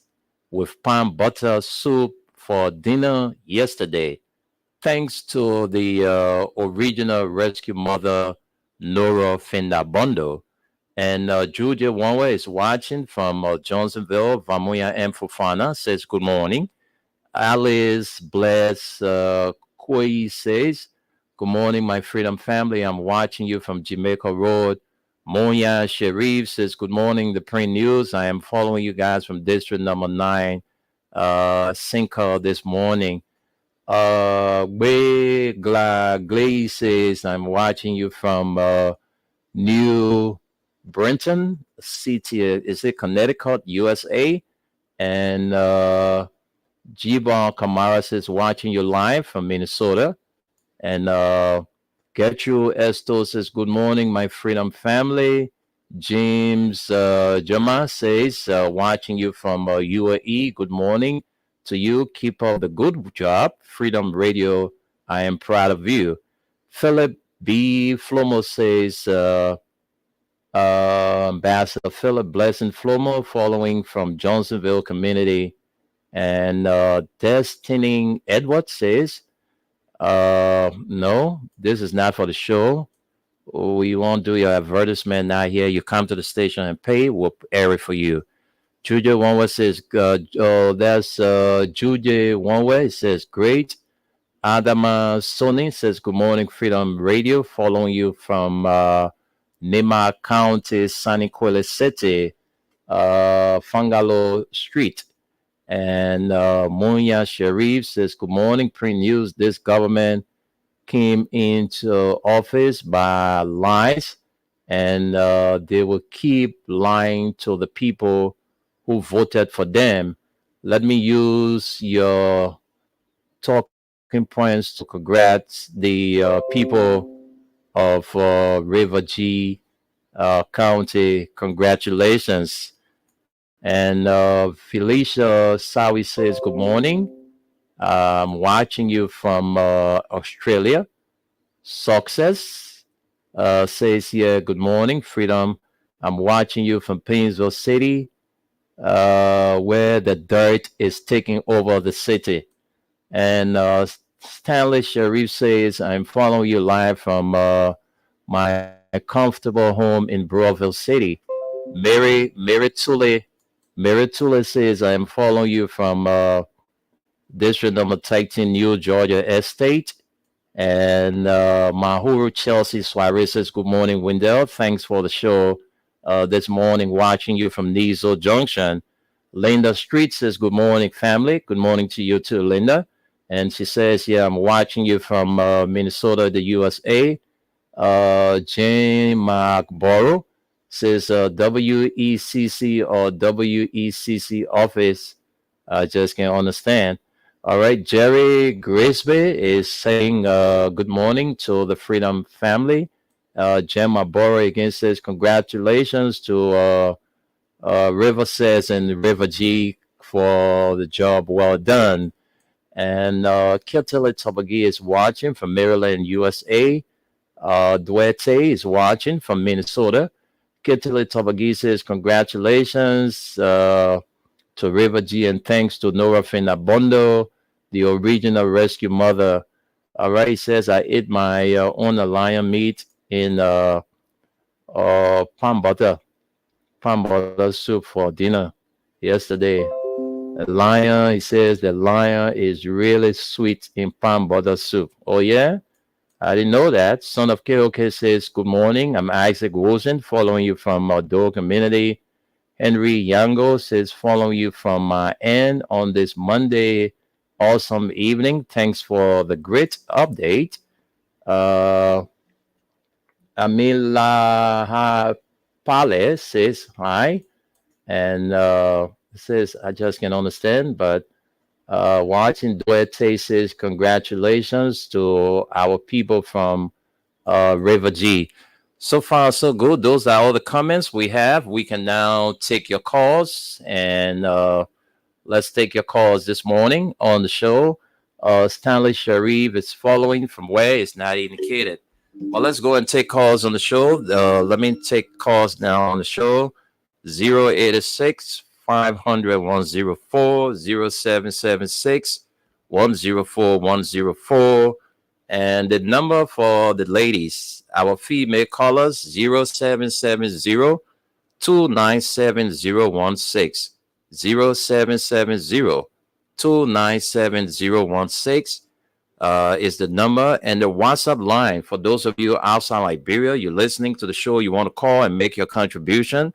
with palm butter soup for dinner yesterday. Thanks to the original rescue mother, Nora Findabondo. And Julia Wanwa is watching from Johnsonville. Vamuya M. Fufana says, good morning. Alice Bless Koi says, good morning, my Freedom family. I'm watching you from Jamaica Road, Moya Sharif says, good morning, the Print News. I am following you guys from District number 9, Cinco this morning. Glaze says, I'm watching you from New Brenton City. Is it Connecticut, USA? And Jibon Kamara says, watching you live from Minnesota. And Gertrude Esto says, good morning, my Freedom family. James Jama says, watching you from UAE. Good morning to you. Keep up the good job. Freedom Radio, I am proud of you. Philip B. Flomo says, Ambassador Philip Blessing Flomo, following from Johnsonville community. And Destiny Edward says, no, this is not for the show. We won't do your advertisement now here. You come to the station and pay, we'll air it for you. Jude Wanwa says, that's Jude Wanwa. It says, great. Adama Soni says, good morning, Freedom Radio, following you from Nema County, Saniquele City, Fangalo Street. And Moya Sharif says, good morning, Print News. This government came into office by lies, and they will keep lying to the people who voted for them. Let me use your talking points to congrats the people of River G County. Congratulations. And Felicia Sawi says, good morning. I'm watching you from Australia. Success says here, good morning, Freedom. I'm watching you from Painesville City, where the dirt is taking over the city. And Stanley Sharif says, I'm following you live from my comfortable home in Broadville City. Mary Tule says, I am following you from District number 13, New Georgia Estate. And Mahuru Chelsea Suarez says, good morning, Wendell. Thanks for the show this morning, watching you from Nizo Junction. Linda Street says, good morning, family. Good morning to you too, Linda. And she says, yeah, I'm watching you from Minnesota, the USA. Jane McBorough says, WECC or WECC office. I just can't understand. All right, Jerry Grisby is saying good morning to the Freedom family. Gemma Bora again says congratulations to River says and River G for the job well done. And Kirtile Tabagi is watching from Maryland, USA. Duete is watching from Minnesota. Kirtile Tabagi says congratulations to River G and thanks to Nora Finabondo, the original rescue mother. All right, he says, I ate my own lion meat in palm butter soup for dinner yesterday. The lion, he says, the lion is really sweet in palm butter soup. Oh, yeah? I didn't know that. Son of KOK says, good morning. I'm Isaac Wilson, following you from Outdoor Community. Henry Yango says, following you from my end on this Monday awesome evening. Thanks for the great update. Amila Pale says hi. And says, I just can't understand, but watching Duete says, congratulations to our people from River G. So far, so good. Those are all the comments we have. We can now take your calls, and let's take your calls this morning on the show. Stanley Sharif is following from where it's not indicated. Well, let's go and take calls on the show. Let me take calls now on the show. 086 500 104 0776 104 104. And the number for the ladies, our female callers, 0770 297 016. 0770 297 016. is the number, and the WhatsApp line for those of you outside Liberia. You're listening to the show. You want to call and make your contribution.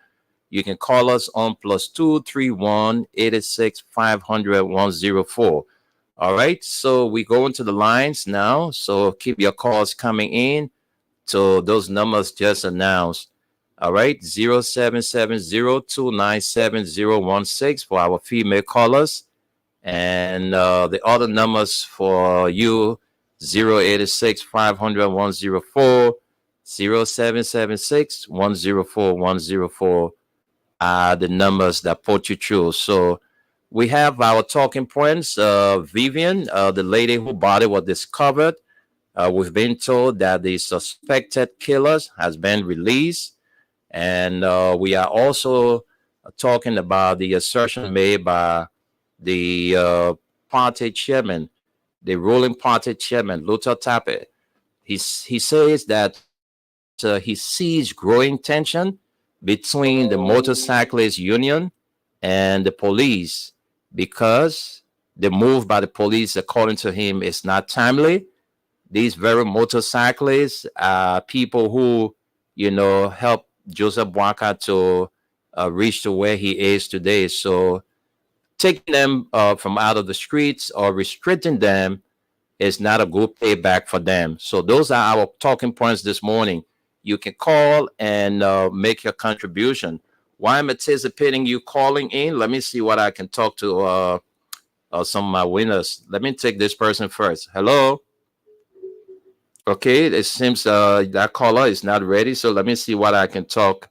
You can call us on +231 86 500 104. All right. So we go into the lines now. So keep your calls coming in to those numbers just announced. All right. 0770-297-016 for our female callers. And the other numbers for you, 086 500 104, 0776 104 104 are the numbers that put you through. So we have our talking points. Vivian, the lady whose body was discovered, we've been told that the suspected killers has been released. And we are also talking about the assertion made by the party chairman, the ruling party chairman, Luther Tappet. He says that he sees growing tension between the motorcyclist union and the police because the move by the police, according to him, is not timely. These very motorcyclists are people who, help Joseph Boakai to reach to where he is today. So taking them from out of the streets or restricting them is not a good payback for them. So those are our talking points this morning. You can call and make your contribution. Why I'm anticipating you calling in, let me see what I can talk to some of my winners. Let me take this person first. Hello. Okay, it seems that caller is not ready. So let me see what I can talk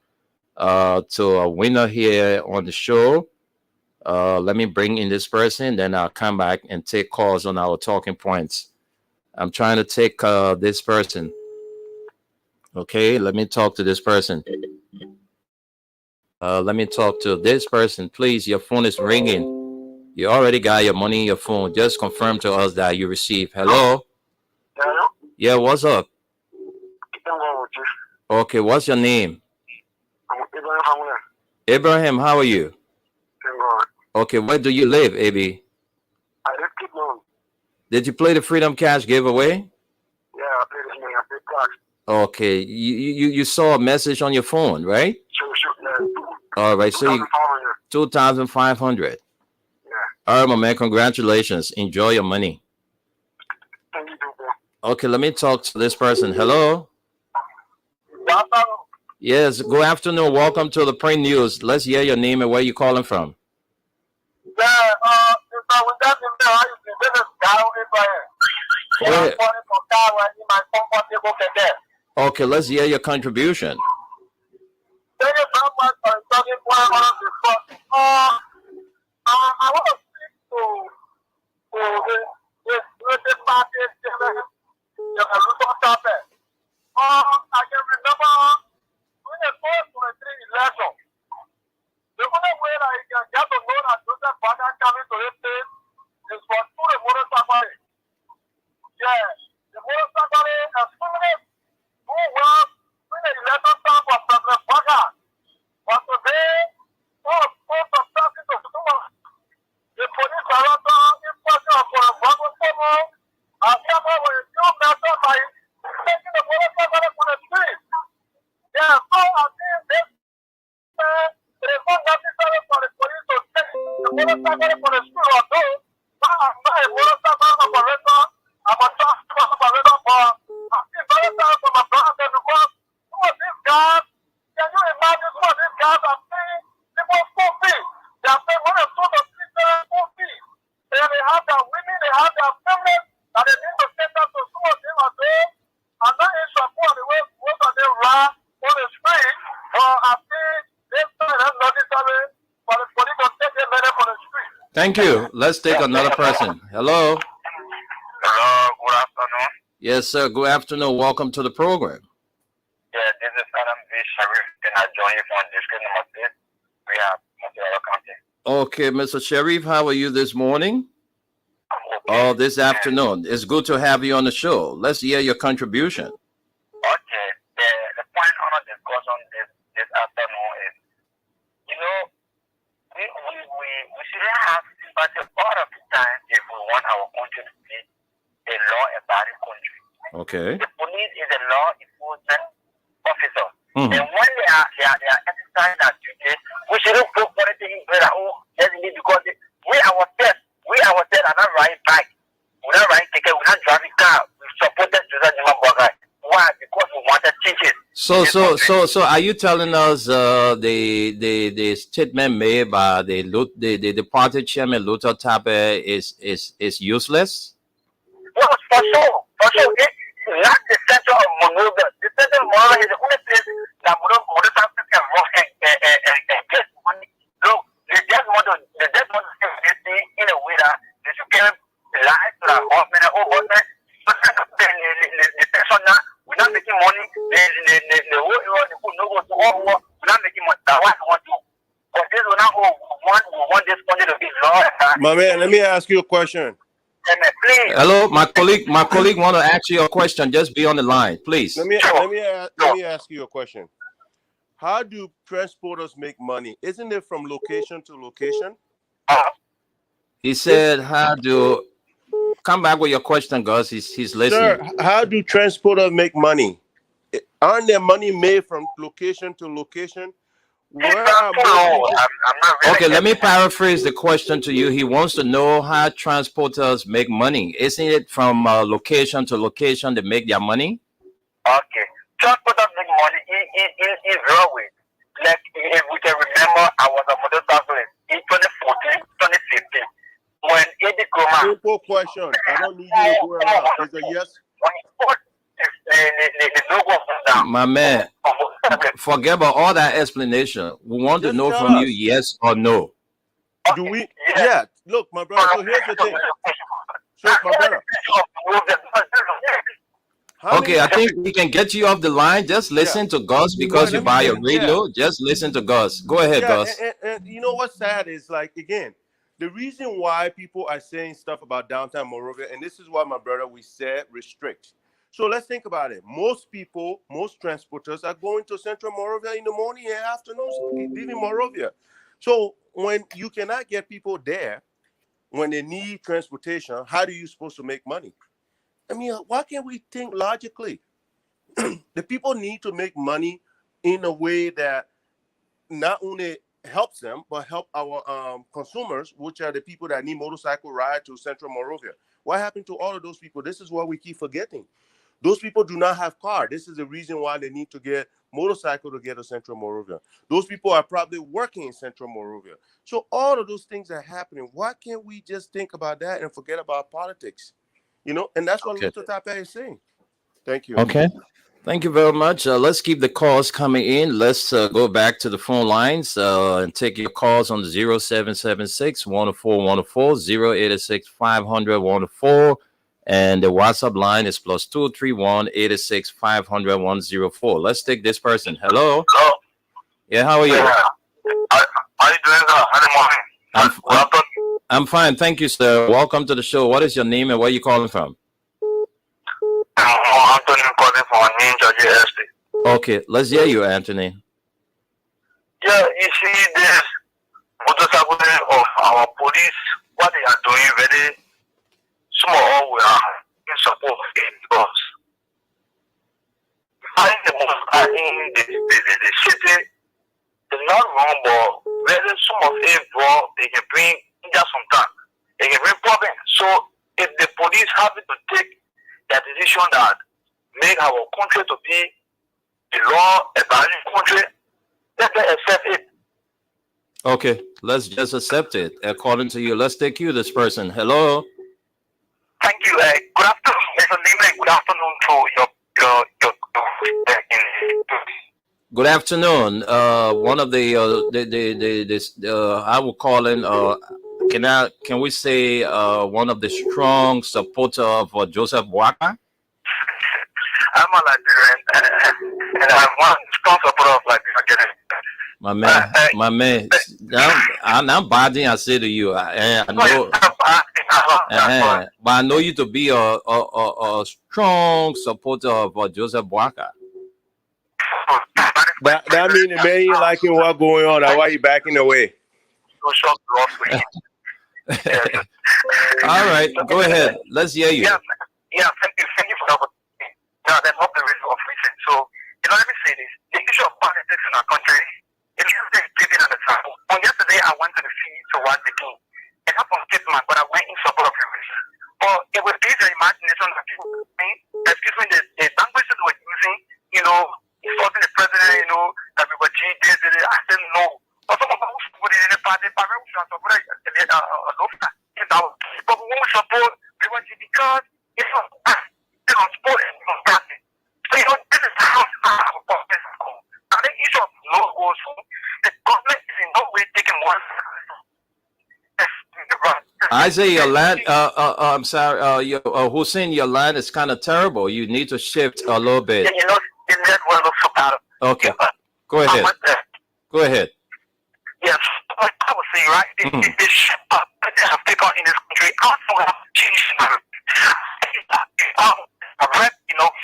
to a winner here on the show. Let me bring in this person, then I'll come back and take calls on our talking points. I'm trying to take this person. Okay, let me talk to this person. Let me talk to this person. Please, your phone is ringing. You already got your money in your phone. Just confirm to us that you received. Hello? Hello? Yeah, what's up? Okay, what's your name? Abraham, how are you? Okay, where do you live, AB? I live Kidman. Did you play the Freedom Cash giveaway? Yeah, I played this money. I played cash. Okay, you saw a message on your phone, right? Sure, yeah. All right, so you 2,500. Yeah. All right, my man, congratulations. Enjoy your money. Thank you, bro. Okay, let me talk to this person. Hello? Yes, good afternoon. Welcome to the Print News. Let's hear your name and where you calling from. Yeah, okay, let's hear your contribution. Thank you so much for talking I want to speak to this party, I can remember when the first 23 election, the only way I can get to know that Joseph Boakai coming to this state is for through the motorcycle. Yeah, the motorcycle experience who was when the election time for President Boakai. But today, most of talking to the police director in person of the Boakai, and someone with a new method by taking the motorcycle on the street. Yeah, so I think this it is not necessary for the police to take the motorcycle for the street or no. I'm not a motorcycle operator. I'm a transport operator, but I think very sorry for my brother because some of these guys, can you imagine some of these guys are paying people school fees? They are paying more than 2,000 school fees. And they have their women, they have their families, and they need to send them to some of them are there. I'm not in support of the way most of them ride on the street, but I think this time that's necessary for the police to take them better for the street. Thank you. Let's take another person. Hello. Hello, good afternoon. Yes, sir. Good afternoon. Welcome to the program. Yeah, this is Adam V. Sharif, and I join you from District Number 6. We have Montreal County. Okay, Mr. Sharif, how are you this morning? Oh, this afternoon. It's good to have you on the show. Let's hear your contribution. Okay, the point on the discussion this afternoon is, we shouldn't have sympathy all of the time if we want our country to be a law Okay. The police is a law enforcement officer. Mhm. And when they are exercising that duty, we shouldn't put anything in there. Because we ourselves are not riding bike. We're not riding ticket. We're not driving car. We supported Joseph Boakai. Why? Because we wanted teachers. So are you telling us the statement made by the party chairman Luther Tappe is useless? No, for sure. It's not the center of Monrovia. The center of Monrovia is the only place that Monrovia can run and get money. Look, they just want to save this thing in a way that they should give life to the government. The person now, we're not making money. The whole area, the food no go to all war. We're not making money. That's what we want to. But this will not go. We want this money to be law. My man, let me ask you a question. Please. Hello, my colleague want to ask you a question. Just be on the line, please. Let me ask you a question. How do transporters make money? Isn't it from location to location? He said, "How do come back with your question, Gus? He's listening." Sir, how do transporters make money? Aren't there money made from location to location? Where are Okay, let me paraphrase the question to you. He wants to know how transporters make money. Isn't it from location to location they make their money? Okay. Transporters make money in railway. Like, if we can remember, I was a motorcyclist in 2014, 2015. When Eddie Kroma... Simple question. I don't need you to go around. Is a yes? When he put the logo down. My man, forget about all that explanation. We want to know from you yes or no. Do we? Yeah. Look, my brother. So here's the thing. So, my brother. Okay, I think we can get you off the line. Just listen to Gus because you buy a radio. Just listen to Gus. Go ahead, Gus. And you know what's sad is, like, again, the reason why people are saying stuff about downtown Monrovia, and this is why, my brother, we said restrict. So let's think about it. Most people, most transporters are going to Central Monrovia in the morning and afternoon, leaving Monrovia. So when you cannot get people there, when they need transportation, how are you supposed to make money? I mean, why can't we think logically? The people need to make money in a way that not only helps them, but help our consumers, which are the people that need motorcycle ride to Central Monrovia. What happened to all of those people? This is what we keep forgetting. Those people do not have car. This is the reason why they need to get motorcycle to get to Central Monrovia. Those people are probably working in Central Monrovia. So all of those things are happening. Why can't we just think about that and forget about politics? You know, and that's what Luther Tappe is saying. Thank you. Okay. Thank you very much. Let's keep the calls coming in. Let's go back to the phone lines and take your calls on the 0776 104 104, 0886 500 104. And the WhatsApp line is +231 86 500 104. Let's take this person. Hello. Hello. Yeah, how are you? How are you doing, sir? Good morning. I'm fine. Thank you, sir. Welcome to the show. What is your name and where are you calling from? Anthony calling from Ninja JST. Okay, let's hear you, Anthony. Yeah, you see this motorcycle of our police, what they are doing very small, we are in support of it because finding the most in the city is not wrong, but very some of it, bro, they can bring just some time. They can bring problems. So if the police have to take that decision that make our country to be a law-abiding country, let them accept it. Okay, let's just accept it. According to you, let's take you, this person. Hello. Thank you. Good afternoon, Mr. Nima. Good afternoon to your Good afternoon. One of the I will call in. Can we say one of the strong supporter of Joseph Boakai? I'm a Liberian, and I'm one strong supporter of Liberian. My man. I'm bad. I say to you, I know, but I know you to be a strong supporter of Joseph Boakai. That means the man ain't liking what's going on. That's why he backing away. All right, go ahead. Let's hear you. Yeah, thank you for the opportunity. there's not the risk of reason. So, let me say this. The issue of politics in our country, it's just giving an example. On yesterday, I went to the field to watch the game. And I'm from Statement, but I went in support of the race. But it was based on imagination that people, the language that we're using, insulting the president, that we were cheated. I said no. But some of us put it in the party, but we should support it. But we won't support because it's not sport and it's not practice. So, this is how our politics is called. And the issue of no goes home, the government is in no way taking one. Isaiah, your line, I'm sorry, Hussein, your line is kind of terrible. You need to shift a little bit. Yeah, the network looks so bad. Okay, go ahead. Go ahead. Yes, like I was saying, right? The ship that they have taken in this country also have changed. A rep,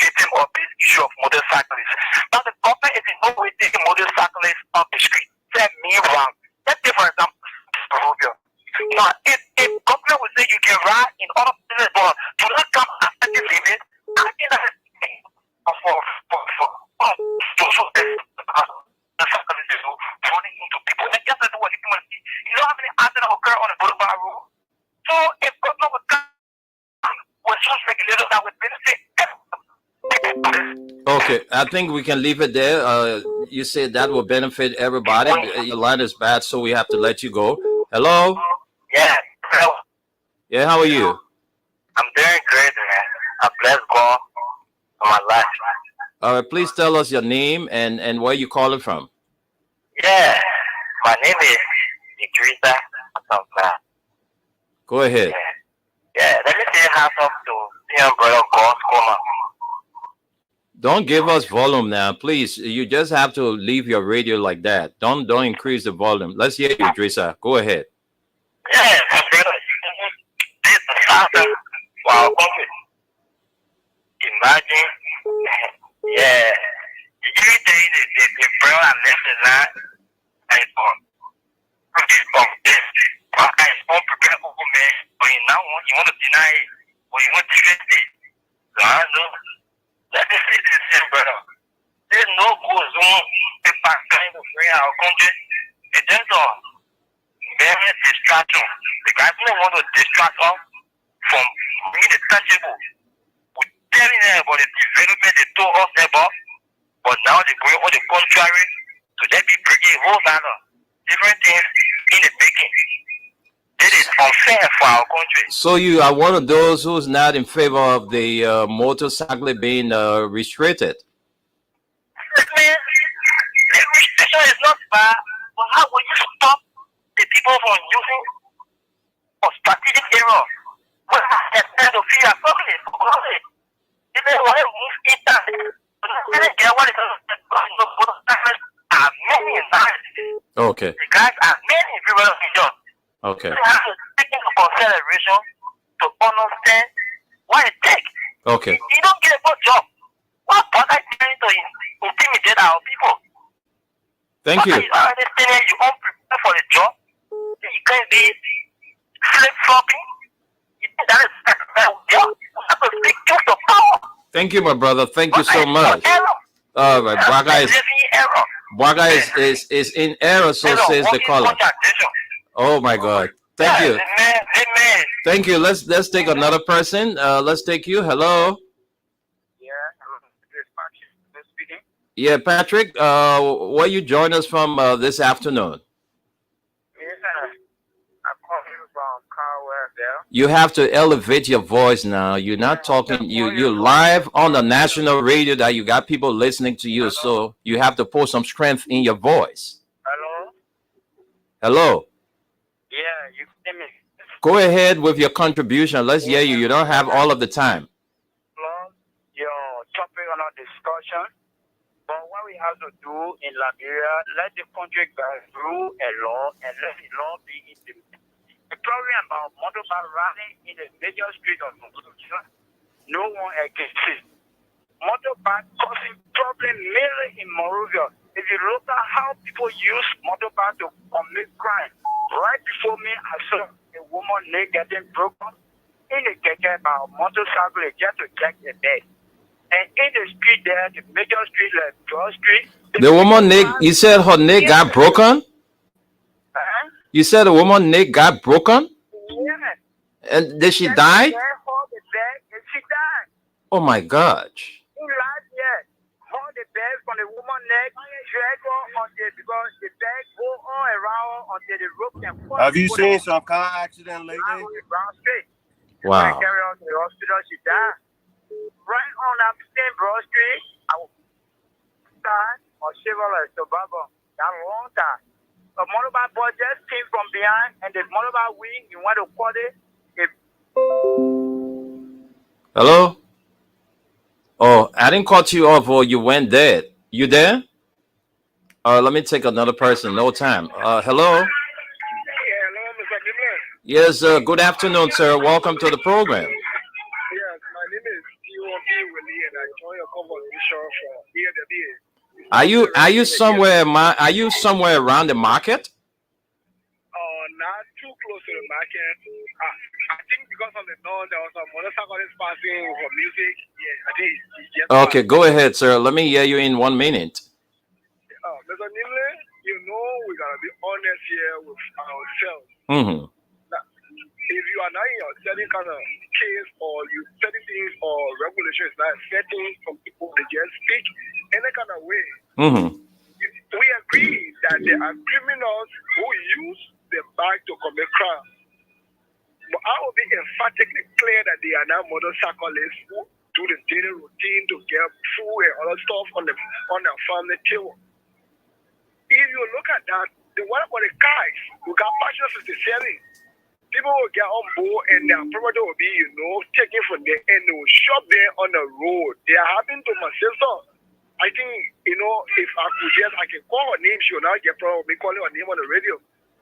victim of this issue of motorcyclists. Now the government is in no way taking motorcyclists off the street. Set me wrong. Let's say, for example, now, if government would say you can ride in other places, but do not come after the limit, I think that is for social running into people. And just what you can see, you don't have any accident occur on the boulevard road. So if government would come with such regulators that would benefit everyone. Okay, I think we can leave it there. You said that will benefit everybody. Your line is bad, so we have to let you go. Hello? Yeah. Yeah, how are you? I'm doing great, man. I bless God for my life. All right, please tell us your name and where you calling from. Yeah, my name is Idrissa. Go ahead. Yeah, let me say half up to young brother God's Coma. Don't give us volume now, please. You just have to leave your radio like that. Don't increase the volume. Let's hear you, Idrissa. Go ahead. Yeah, my brother. This is the father for our country. Imagine, yeah, every day the prayer and lesson that I from this. I prepare for me, but now you want to deny it, or you want to defend it. So I know. Let me say this here, brother. There's no goes on if I kind of free our country. It's just a very distraction. The guys don't want to distract us from being the tangible. We're telling them about the development they told us about, but now they're going on the contrary. So they be bringing a whole lot of different things in the making. It is unfair for our country. So you are one of those who's not in favor of the motorcycle being restricted? Man, the restriction is not bad, but how will you stop the people from using for strategic error? Well, that's kind of fear of public. If they want to move it down, get what it is. Are many in Okay. the guys are many people in the Okay. You have to take into consideration to understand what it takes. Okay. You don't get a good job. What bother trying to intimidate our people? Thank you. You understand you aren't prepared for the job. You can't be flip-flopping. You think that is you have to speak truth to power. Thank you, my brother. Thank you so much. All right, Braga is in error, so says the caller. Oh my God! Thank you. Thank you. Let's take another person. Let's take you. Hello. Yeah, Patrick. Where you join us from this afternoon? You have to elevate your voice now. You're not talking. You're live on the national radio that you got people listening to you. So you have to put some strength in your voice. Hello. Yeah, you can me. Go ahead with your contribution. Let's hear you. You don't have all of the time. Your topic on our discussion. But what we have to do in Liberia, let the country go through a law and let the law be implemented. The problem about motorbike riding in the major street of Monrovia, no one against it. Motorbike causing problem mainly in Monrovia. If you look at how people use motorbike to commit crime, right before me, I saw a woman leg getting broken in a keke by a motorcycle just to check the bed. And in the street there, the major street like Broad Street. The woman neck, you said her neck got broken? You said the woman neck got broken? Yeah. And did she die? And she died. Oh my gosh. In last year, hold the bag from the woman's neck, drag her until because the bag go all around until the rope can fall. Have you seen some car accident lately? Brown Street. Wow. Carry her to the hospital, she died. Right on that same Broad Street, I was or Chevrolet Suburban. That long time. A motorbike boy just came from behind, and the motorbike wing, you want to call it. Hello? Oh, I didn't cut you off or you went dead. You there? Let me take another person. No time. Hello? Hello, Mr. Gimler. Yes, good afternoon, sir. Welcome to the program. Yes, my name is T.O.B. Willie, and I join your conversation from EWA. Are you somewhere around the market? Not too close to the market. I think because of the noise, there was some motorcyclists passing for music. Yeah, I think it's just Okay, go ahead, sir. Let me hear you in 1 minute. Mr. Nimle, you know we gotta be honest here with ourselves. Mm-hmm. Now, if you are not in a certain kind of case or you certain things or regulations like setting some people they just speak any kind of way. Mm-hmm. We agree that there are criminals who use the bag to commit crime. But I will be emphatically clear that they are now motorcyclists who do the daily routine to get food and other stuff on their family table. If you look at that, the one about the guys who got passions is the selling. People will get on board and their property will be, taken from there and they will shop there on the road. They are happening to my sister. I think, if I could I can call her name, she will not get problem with me calling her name on the radio.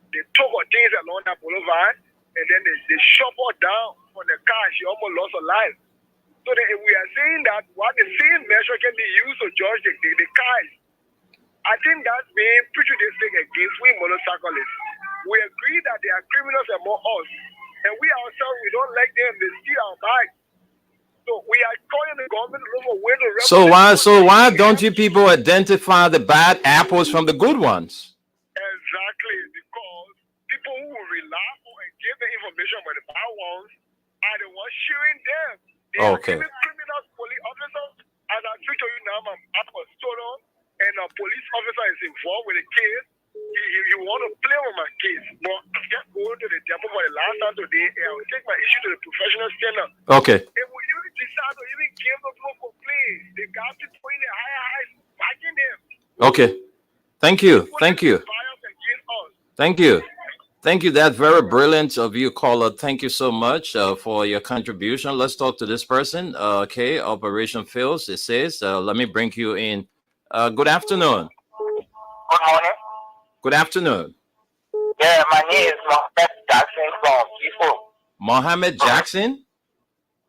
They took her things along that boulevard and then they shop her down from the car. She almost lost her life. So if we are saying that what the same measure can be used to judge the cars, I think that's being prejudicing against we motorcyclists. We agree that there are criminals among us, and we ourselves, we don't like them. They steal our bags. So we are calling the government to look for way to So why don't you people identify the bad apples from the good ones? Exactly, because people who will rely on and give the information about the bad ones are the ones shooting them. They are even criminals, police officers. As I speak to you now, my app was stolen, and a police officer is involved with the case. You want to play with my case, but I'm just going to the depot for the last time today, and I will take my issue to the professional standard. Okay. If we even decide to even give the people complaint, they got to put in the higher backing them. Okay. Thank you. Thank you. That's very brilliant of you, caller. Thank you so much for your contribution. Let's talk to this person. Okay, Operation Fields. It says, let me bring you in. Good afternoon. Good morning. Good afternoon. Yeah, my name is Mohammed Jackson from People. Mohammed Jackson?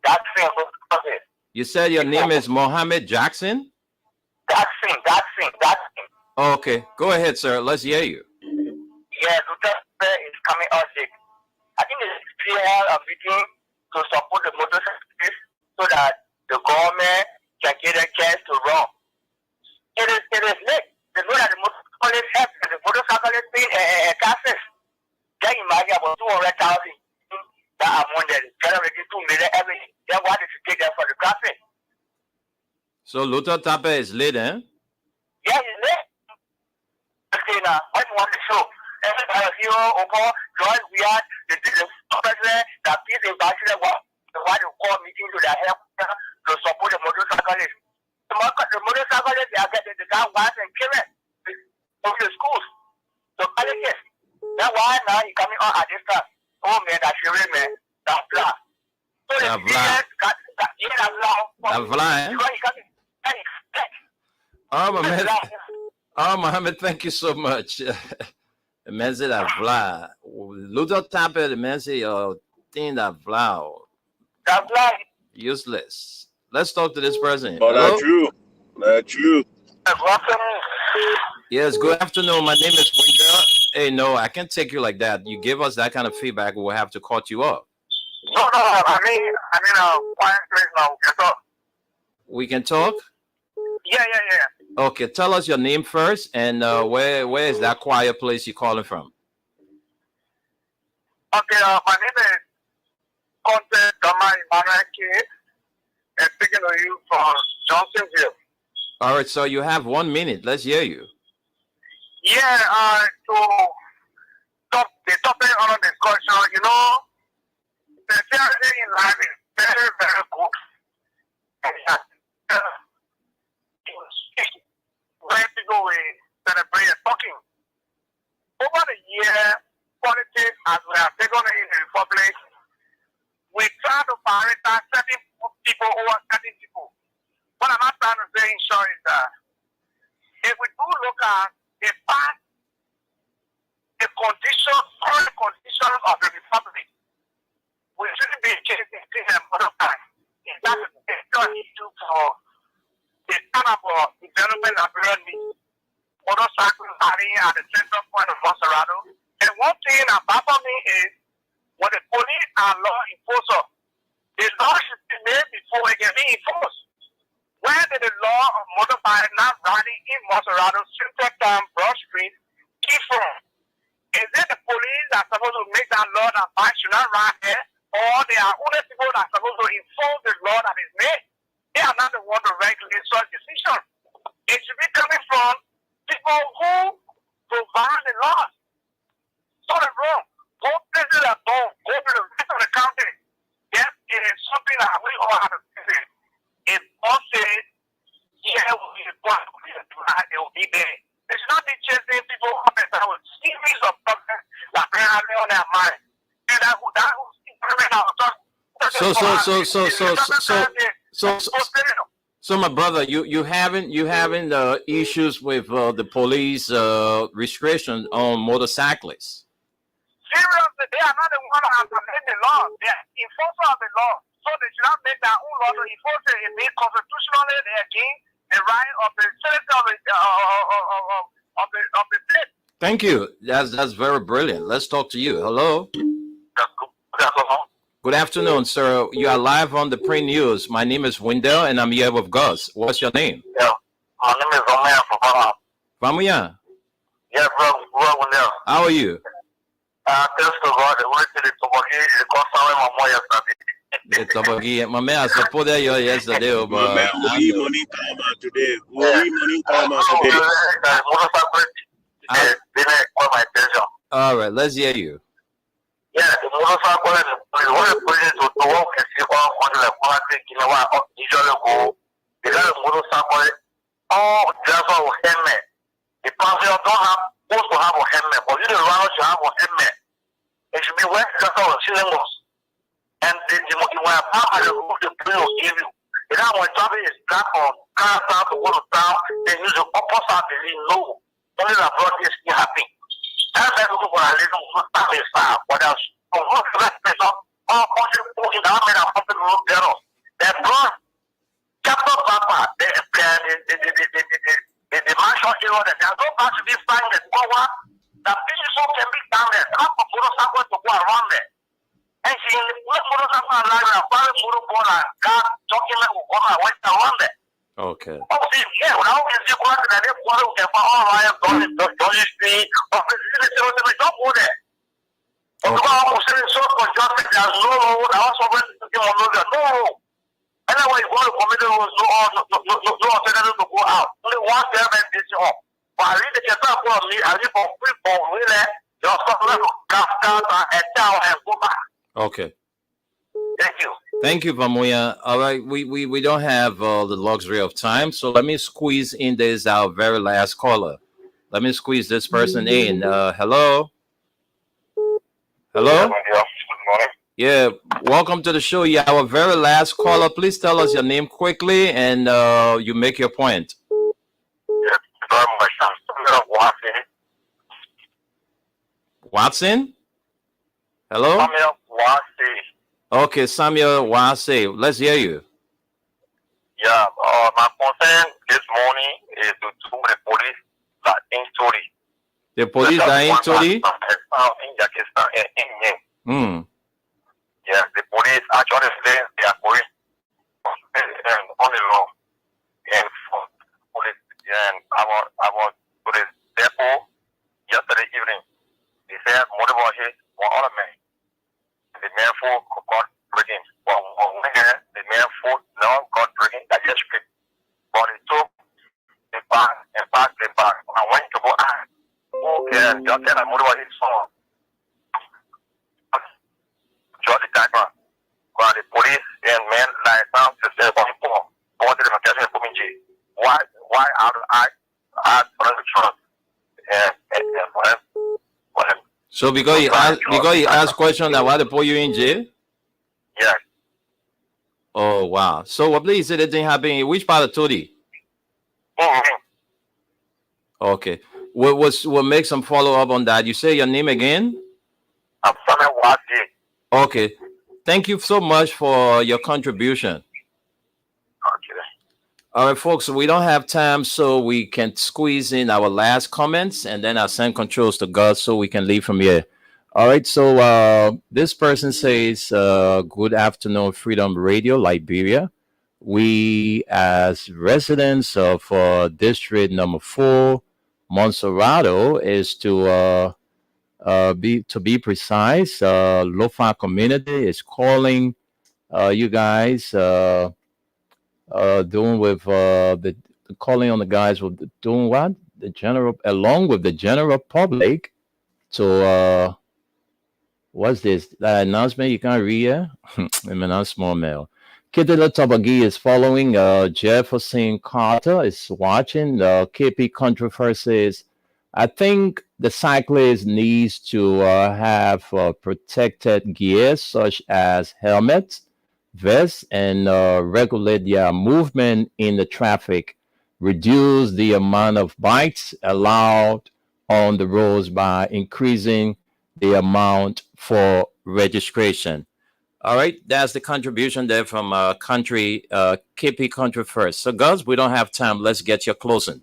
Jackson. You said your name is Mohammed Jackson? Jackson. Okay, go ahead, sir. Let's hear you. Yeah, Luther is coming out sick. I think it's clear a meeting to support the motorcyclists so that the government can get a chance to run. It is late. They know that the motorcyclists have the motorcyclists paying taxes. Can you imagine about 200,000 that are wanted? Generating 2 million every year. Then why did you take them for the traffic? So Luther Tape is late, eh? Yeah, it's late. Okay, now, what you want to show? Everybody here, John, we are the president that is invited the one to call meeting to their help to support the motorcyclists. The motorcyclists, they are getting the guy wives and children from the schools. So, colleges. That's why now he's coming on at this time. Oh, man, that's your man. That's black. So, the students got that's black, eh? Mohammed, thank you so much. Mense da vla. Luther Tape, the mense thing da vla. Useless. Let's talk to this person. Oh, that's true. That's true. Yes, good afternoon. My name is Winder. Hey, no, I can't take you like that. You give us that kind of feedback, we'll have to cut you off. No, I mean, one place now, we can talk. We can talk? Yeah. Okay, tell us your name first, and where is that quiet place you're calling from? Okay, my name is Conte Gama Imanaki, and speaking to you from Johnsonville. All right, so you have 1 minute. Let's hear you. Yeah, the topic on the discussion, you know, the charity in life is very, very good. When people will celebrate talking. Over the year, politics, as we have taken it in the Republic, we try to prioritize certain people over certain people. What I'm not trying to say in short is that if we do look at the past, the current conditions of the Republic, we shouldn't be chasing them all the time. If that is the issue for the kind of development that we need, motorcycle riding at the central point of Monserrato. And one thing about me is when the police are law enforcers, the law should be made before it can be enforced. Where did the law of motorbike not riding in Monserrato, Central Town, Broad Street, keep from? Is it the police that are supposed to make that law that bike should not ride there? Or they are only people that are supposed to enforce the law that is made? They are not the one to regulate such decisions. It should be coming from people who provide the laws. So the wrong. Go places that don't. Go to the rest of the country. Yes, it is something that we all have to visit. If all says, yeah, will be required to it will be there. They should not be chasing people up and down with series of problems that they have on their mind. And that who's So my brother, you haven't issues with the police restrictions on motorcyclists. Seriously, they are not the one that have to make the law. They are enforcers of the law. So they should not make their own law to enforce it. If they constitutionally they against the right of the citizen of the state. Thank you. That's very brilliant. Let's talk to you. Hello. Good afternoon, sir. You are live on the Print News. My name is Wendell, and I'm here with Gus. What's your name? Yeah, my name is Vamuya from Vamuya. Yeah, bro, Wendell. How are you? Thanks to God, the way to the Tobagi, the consulate my mom yesterday. The Tobagi, my man, I support that you yesterday, but we money come out today. We money come out today. My attention. All right, let's hear you. Yeah, the motorcycle is one of the places to work and see all on the quality, you know what, usually go. They got a motorcycle, all driver will helmet. The passenger don't have, supposed to have a helmet, but you the driver should have a helmet. It should be well driver with cinemas. And you want to park at the roof, the plane will give you. You know, when traffic is trapped from car south to go to town, they use the opposite, they know. Only the broad is still happening. That's why we go for a little family style. What else? For most of that person, all country people in the army are pumping the road there. They're blood. Capital Papa, the mansion area that there's no part to be flying the power. The people can be down there. Not for motorcycle to go around there. And she let motorcycle alive and follow motorcycle and car talking like we go around there. Okay. Oh, see, yeah, when I was in the quarter, I didn't want to get all right, don't street, or don't go there. But I was saying so for just there's no road, I also went to give no road. Anyway, you go to committee was no alternative to go out. Only one service is off. But I read the chapter for me, I read for free for really, just down and down and go back. Okay. Thank you. Thank you, Vamuya. All right, we don't have the luxury of time, so let me squeeze in this our very last caller. Let me squeeze this person in. Hello. Hello. Good morning. Yeah, welcome to the show. Yeah, our very last caller. Please tell us your name quickly and you make your point. Yeah, very much. I'm Watson. Watson. Hello. Samuel Watson. Okay, Samuel Wase, let's hear you. Yeah, my concern this morning is to do the police that in Tori. The police that in Tori? Yes, the police actually say they are going on the law. Aquela mulher ali só. Jorge Tagma. Quando the police and men like now to say for the location for me. Why I trust and So because you asked question that why they put you in jail? yeah. Oh wow. So what please said it didn't happen in which part of Todi? Okay. What makes some follow up on that? You say your name again? I'm Samuel Wadi. Okay. Thank you so much for your contribution. Okay. All right, folks, we don't have time, so we can squeeze in our last comments, and then I'll send controls to God so we can leave from here. All right, so this person says, good afternoon, Freedom Radio, Liberia. We, as residents of District Number 4, Monserrato, is to be precise, Lofa community is calling you guys doing with the calling on the guys with doing what the general along with the general public to what's this that announcement you can't read here? I'm not small mail. Kitila Tabagi is following. Jefferson Carter is watching. KP Controversies. I think the cyclist needs to have protected gear such as helmets, vests, and regulate their movement in the traffic. Reduce the amount of bikes allowed on the roads by increasing the amount for registration. All right, that's the contribution there from country KP Country First. So, guys, we don't have time. Let's get your closing.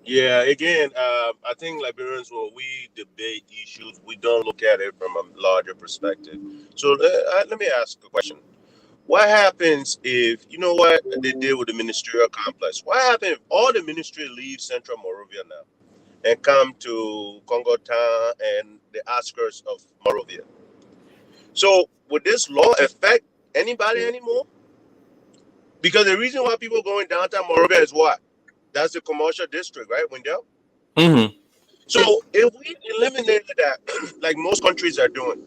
Yeah, again, I think Liberians, when we debate issues, we don't look at it from a larger perspective. So let me ask a question. What happens if, you know what they did with the ministerial complex? What happens if all the ministry leave Central Morovia now and come to Congo Town and the outskirts of Morovia? So would this law affect anybody anymore? Because the reason why people going downtown Morovia is what? That's the commercial district, right, Wendell? Mm-hmm. So if we eliminated that, like most countries are doing,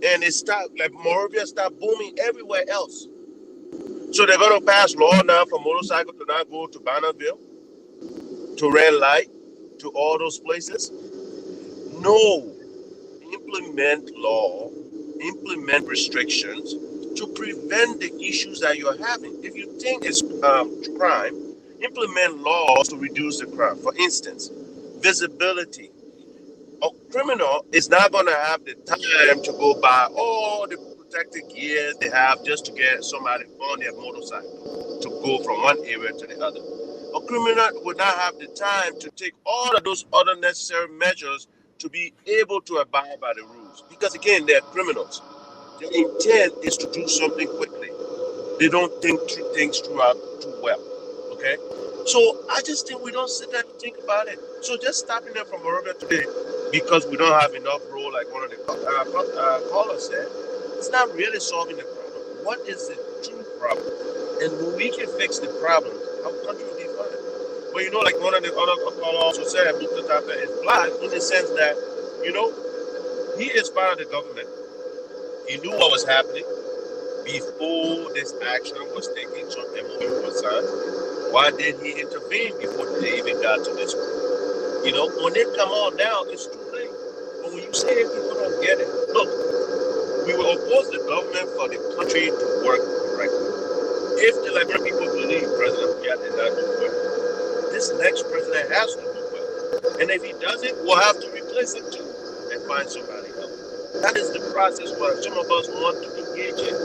and it stopped, like Morovia stopped booming everywhere else. So they're going to pass law now for motorcycle to not go to Bonneville, to Red Light, to all those places. No, implement law, implement restrictions to prevent the issues that you're having. If you think it's crime, implement laws to reduce the crime. For instance, visibility. A criminal is not going to have the time to go buy all the protective gear they have just to get somebody on their motorcycle to go from one area to the other. A criminal would not have the time to take all of those other necessary measures to be able to abide by the rules. Because again, they're criminals. Their intent is to do something quickly. They don't think through things throughout too well. Okay? So I just think we don't sit there and think about it. So just stopping them from Morovia today because we don't have enough road, like one of the callers said, it's not really solving the problem. What is the true problem? And when we can fix the problem, our country will be fine. But you know, like one of the other callers also said, Mr. Tata is black in the sense that, you know, he is part of the government. He knew what was happening before this action was taken, so MOU was signed. Why did he intervene before they even got to this point? You know, when they come on now, it's too late. But when you say it, people don't get it. Look, we will oppose the government for the country to work correctly. If the Liberian people believe President Biya did not do well, this next president has to do well. And if he doesn't, we'll have to replace him too and find somebody else. That is the process where some of us want to engage in.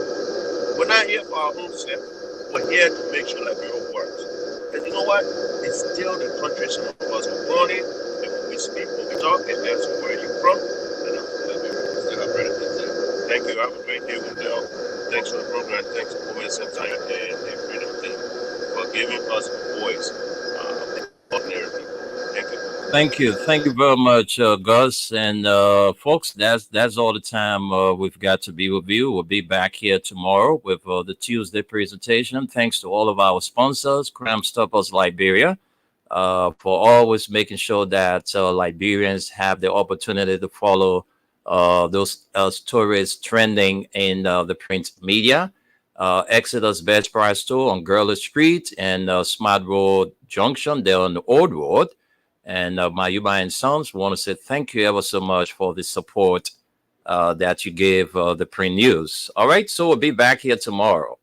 We're not here for our own self. We're here to make sure Liberia works. And you know what? It's still the country some of us were born in. And when we speak, when we talk, and that's where you're from. And I'm from Liberia. Instead of Thank you. Have a great day, Wendell. Thanks for the program. Thanks for Women Sometime and the Freedom Team for giving us a voice of the ordinary people. Thank you. Thank you very much, Gus and folks. That's all the time we've got to be with you. We'll be back here tomorrow with the Tuesday presentation. Thanks to all of our sponsors, Crime Stoppers Liberia, for always making sure that Liberians have the opportunity to follow those stories trending in the print media. Exodus Best Price Store on Gurley Street and Smart Road Junction there on the Old Road. And Mayuba and Sons want to say thank you ever so much for the support that you gave the Print News. All right, so we'll be back here tomorrow.